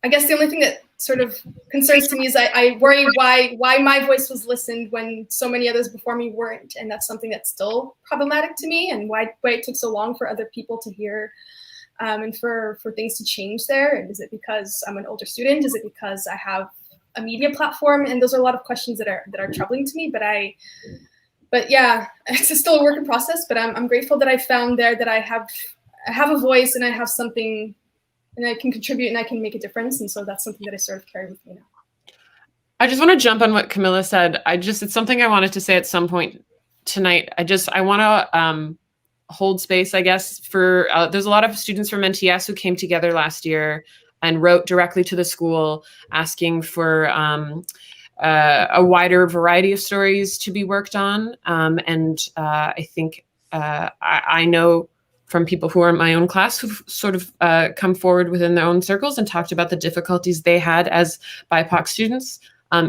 I guess the only thing that sort of concerns to me is I worry why my voice was listened when so many others before me weren't. And that's something that's still problematic to me, and why it took so long for other people to hear and for things to change there. And is it because I'm an older student? Is it because I have a media platform? And those are a lot of questions that are troubling to me. But yeah, it's still a work in process, but I'm grateful that I found there that I have a voice and I have something, and I can contribute and I can make a difference. And so that's something that I sort of carry with me now. I just want to jump on what Camilla said. It's something I wanted to say at some point tonight. I want to hold space, I guess, for, there's a lot of students from NTS who came together last year and wrote directly to the school asking for a wider variety of stories to be worked on. And I think I know from people who are in my own class who've sort of come forward within their own circles and talked about the difficulties they had as BIPOC students,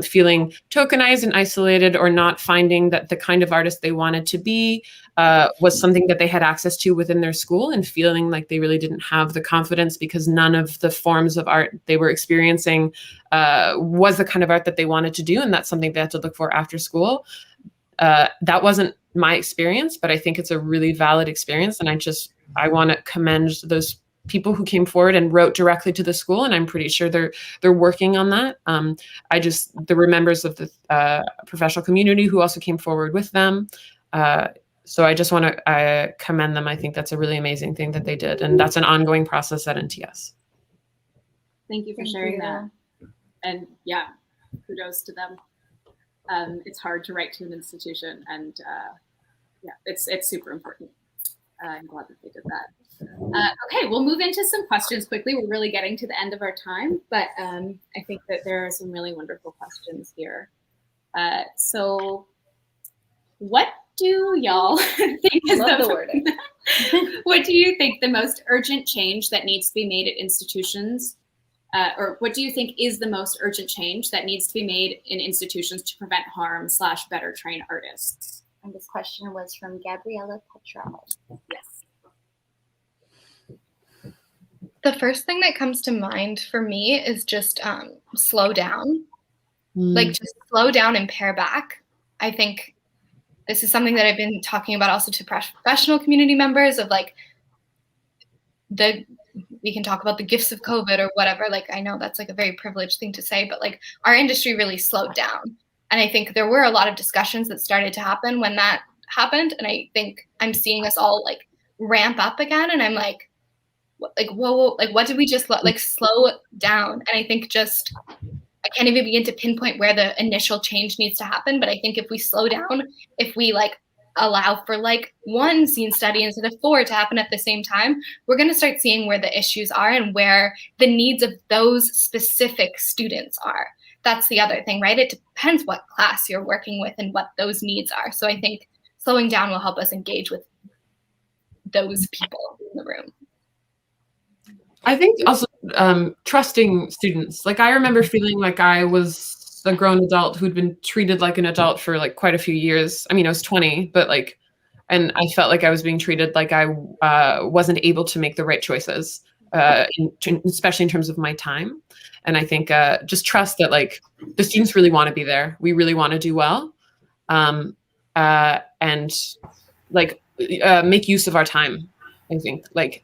feeling tokenized and isolated, or not finding that the kind of artist they wanted to be was something that they had access to within their school, and feeling like they really didn't have the confidence because none of the forms of art they were experiencing was the kind of art that they wanted to do. And that's something they had to look for after school. That wasn't my experience, but I think it's a really valid experience. And I want to commend those people who came forward and wrote directly to the school. And I'm pretty sure they're working on that. There were members of the professional community who also came forward with them. So I just want to commend them. I think that's a really amazing thing that they did. And that's an ongoing process at NTS. Thank you for sharing that. And yeah, kudos to them. It's hard to write to an institution, and yeah, it's super important. I'm glad that they did that. Okay, we'll move into some questions quickly. We're really getting to the end of our time, but I think that there are some really wonderful questions here. So what do y'all think is the wording. What do you think the most urgent change that needs to be made at institutions, or what do you think is the most urgent change that needs to be made in institutions to prevent harm / better train artists? And this question was from Gabriella Petrel. Yes. The first thing that comes to mind for me is just slow down. Like, just slow down and pare back. I think this is something that I've been talking about also to professional community members of like, we can talk about the gifts of COVID or whatever. Like, I know that's like a very privileged thing to say, but like our industry really slowed down. And I think there were a lot of discussions that started to happen when that happened. And I think I'm seeing us all like ramp up again. And I'm like, whoa, like what did we just like slow down? And I think just, I can't even begin to pinpoint where the initial change needs to happen. But I think if we slow down, if we like allow for like one scene study instead of 4 to happen at the same time, we're going to start seeing where the issues are and where the needs of those specific students are. That's the other thing, right? It depends what class you're working with and what those needs are. So I think slowing down will help us engage with those people in the room. I think also trusting students. Like, I remember feeling like I was a grown adult who'd been treated like an adult for like quite a few years. I mean, I was 20, but like, and I felt like I was being treated like I wasn't able to make the right choices, especially in terms of my time. And I think just trust that like the students really want to be there. We really want to do well, and like make use of our time. I think like.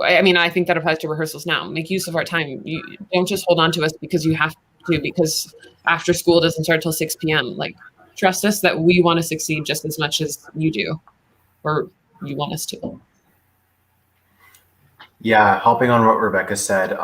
I mean, I think that applies to rehearsals now. Make use of our time. You don't just hold on to us because you have to, because after school doesn't start till 6 p.m. Like, trust us that we want to succeed just as much as you do, or you want us to. Yeah, hopping on what Rebecca said,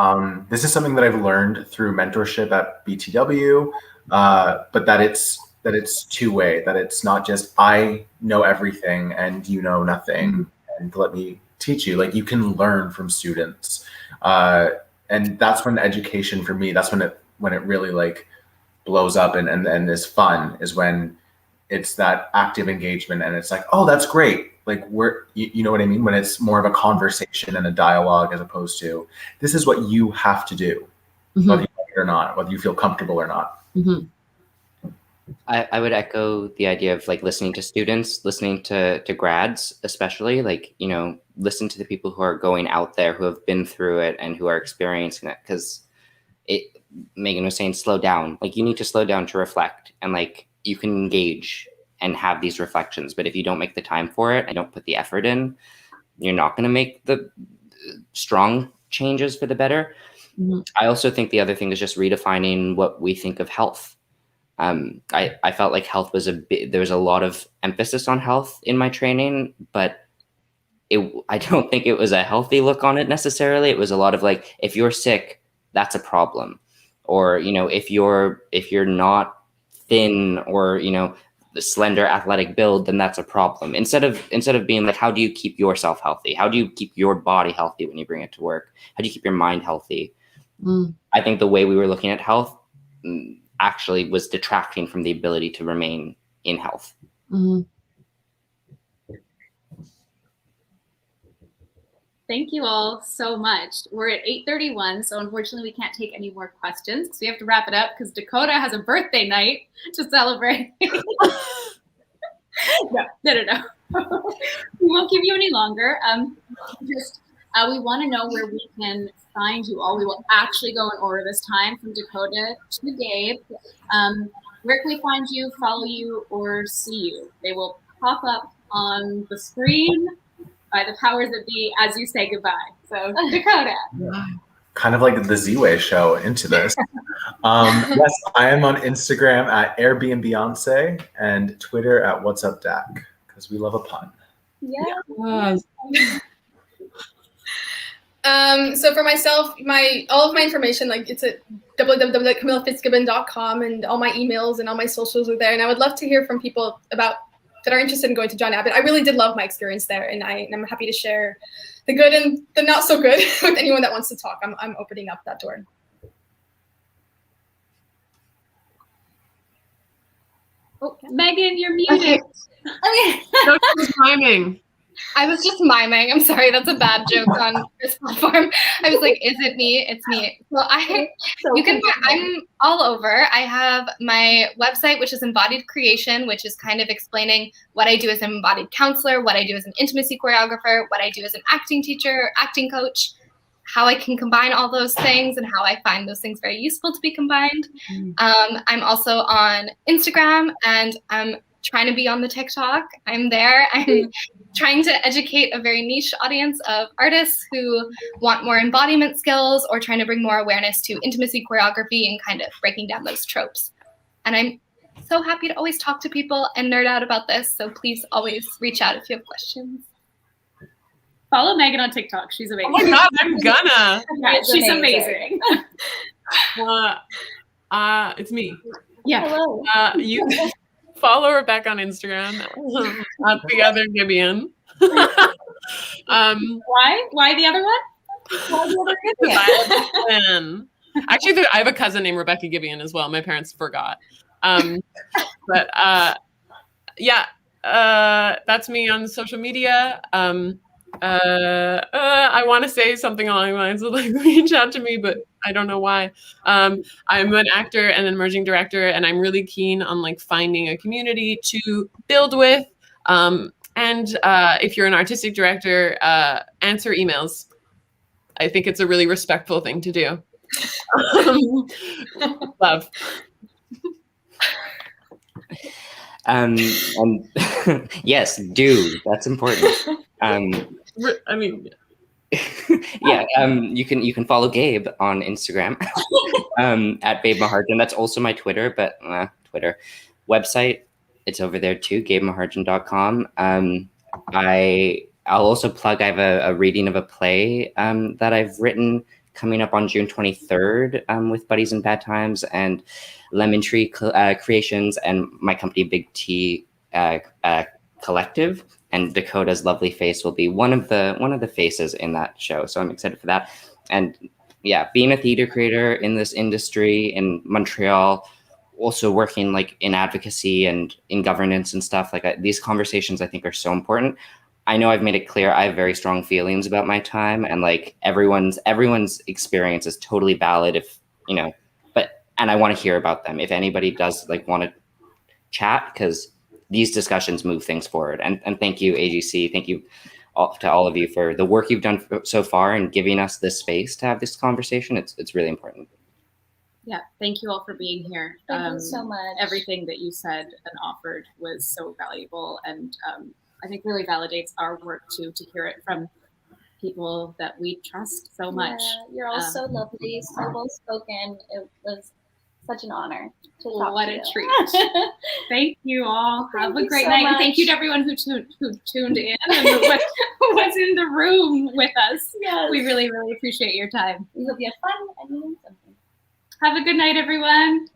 this is something that I've learned through mentorship at BTW, but that it's two-way, that it's not just I know everything and you know nothing, and let me teach you. Like, you can learn from students, and that's when education for me, that's when it really like blows up and is fun, is when it's that active engagement and it's like, oh, that's great. Like, you know what I mean? When it's more of a conversation and a dialogue as opposed to, this is what you have to do, whether you like it or not, whether you feel comfortable or not. I would echo the idea of like listening to students, listening to grads, especially, like, you know, listen to the people who are going out there, who have been through it and who are experiencing it. Because Megan was saying, slow down. Like, you need to slow down to reflect, and like you can engage and have these reflections. But if you don't make the time for it and don't put the effort in, you're not going to make the strong changes for the better. I also think the other thing is just redefining what we think of health. I felt like health was there was a lot of emphasis on health in my training, but I don't think it was a healthy look on it necessarily. It was a lot of like, if you're sick, that's a problem. Or, you know, if you're not thin or, you know, the slender athletic build, then that's a problem. Instead of being like, how do you keep yourself healthy? How do you keep your body healthy when you bring it to work? How do you keep your mind healthy? I think the way we were looking at health actually was detracting from the ability to remain in health. Thank you all so much. We're at 8:31, so unfortunately we can't take any more questions because we have to wrap it up because Dakota has a birthday night to celebrate. No. We won't keep you any longer. We want to know where we can find you all. We will actually go in order this time from Dakota to Gabe. Where can we find you, follow you, or see you? They will pop up on the screen by the powers that be as you say goodbye. So Dakota. Kind of like the Z-Way show into this. Yes, I am on Instagram at Airbnb and Twitter at What's Up Dak, because we love a pun. Yeah. So for myself, all of my information, like it's at www.camillafitzgibbon.com, and all my emails and all my socials are there. And I would love to hear from people that are interested in going to John Abbott. I really did love my experience there, and I'm happy to share the good and the not so good with anyone that wants to talk. I'm opening up that door. Oh, Megan, you're muted. Okay. No, she was miming. I was just miming. I'm sorry, that's a bad joke on this platform. I was like, is it me? It's me. Well, I'm all over. I have my website, which is Embodied Creation, which is kind of explaining what I do as an embodied counselor, what I do as an intimacy choreographer, what I do as an acting teacher, acting coach, how I can combine all those things and how I find those things very useful to be combined. I'm also on Instagram, and I'm trying to be on the TikTok. I'm there. I'm trying to educate a very niche audience of artists who want more embodiment skills or trying to bring more awareness to intimacy choreography and kind of breaking down those tropes. And I'm so happy to always talk to people and nerd out about this. So please always reach out if you have questions. Follow Megan on TikTok. She's amazing. Oh my God, I'm gonna. Yeah, she's amazing. It's me. Yeah. Hello. You can follow Rebecca on Instagram at the other Gibeon. Why the other one? Actually, I have a cousin named Rebecca Gibeon as well. My parents forgot. That's me on social media. I want to say something along the lines of like reach out to me, but I don't know why. I'm an actor and an emerging director, and I'm really keen on like finding a community to build with. And if you're an artistic director, answer emails. I think it's a really respectful thing to do. Love. And yes, do. That's important. I mean, yeah. You can follow Gabe on Instagram at Babe Maharjan. That's also my Twitter, but Twitter website. It's over there too, GabeMaharjan.com. I'll also plug. I have a reading of a play that I've written coming up on June 23rd with Buddies in Bad Times and Lemon Tree Creations and my company Big T Collective. And Dakota's lovely face will be one of the faces in that show. So I'm excited for that. And yeah, being a theater creator in this industry in Montreal, also working like in advocacy and in governance and stuff like these conversations I think are so important. I know I've made it clear I have very strong feelings about my time, and like everyone's experience is totally valid and I want to hear about them. If anybody does like want to chat, because these discussions move things forward. And thank you, AGC. Thank you to all of you for the work you've done so far and giving us this space to have this conversation. It's really important. Yeah, thank you all for being here. Thank you so much. Everything that you said and offered was so valuable, and I think really validates our work too, to hear it from people that we trust so much. Yeah, you're all so lovely, so well spoken. It was such an honor to talk what to a you. treat. Thank you all. Have a great so night. much. And thank you to everyone who tuned in and who was in the room with us. Yes. We really, really appreciate your time. We hope you had fun and you learned something. Have a good night, everyone.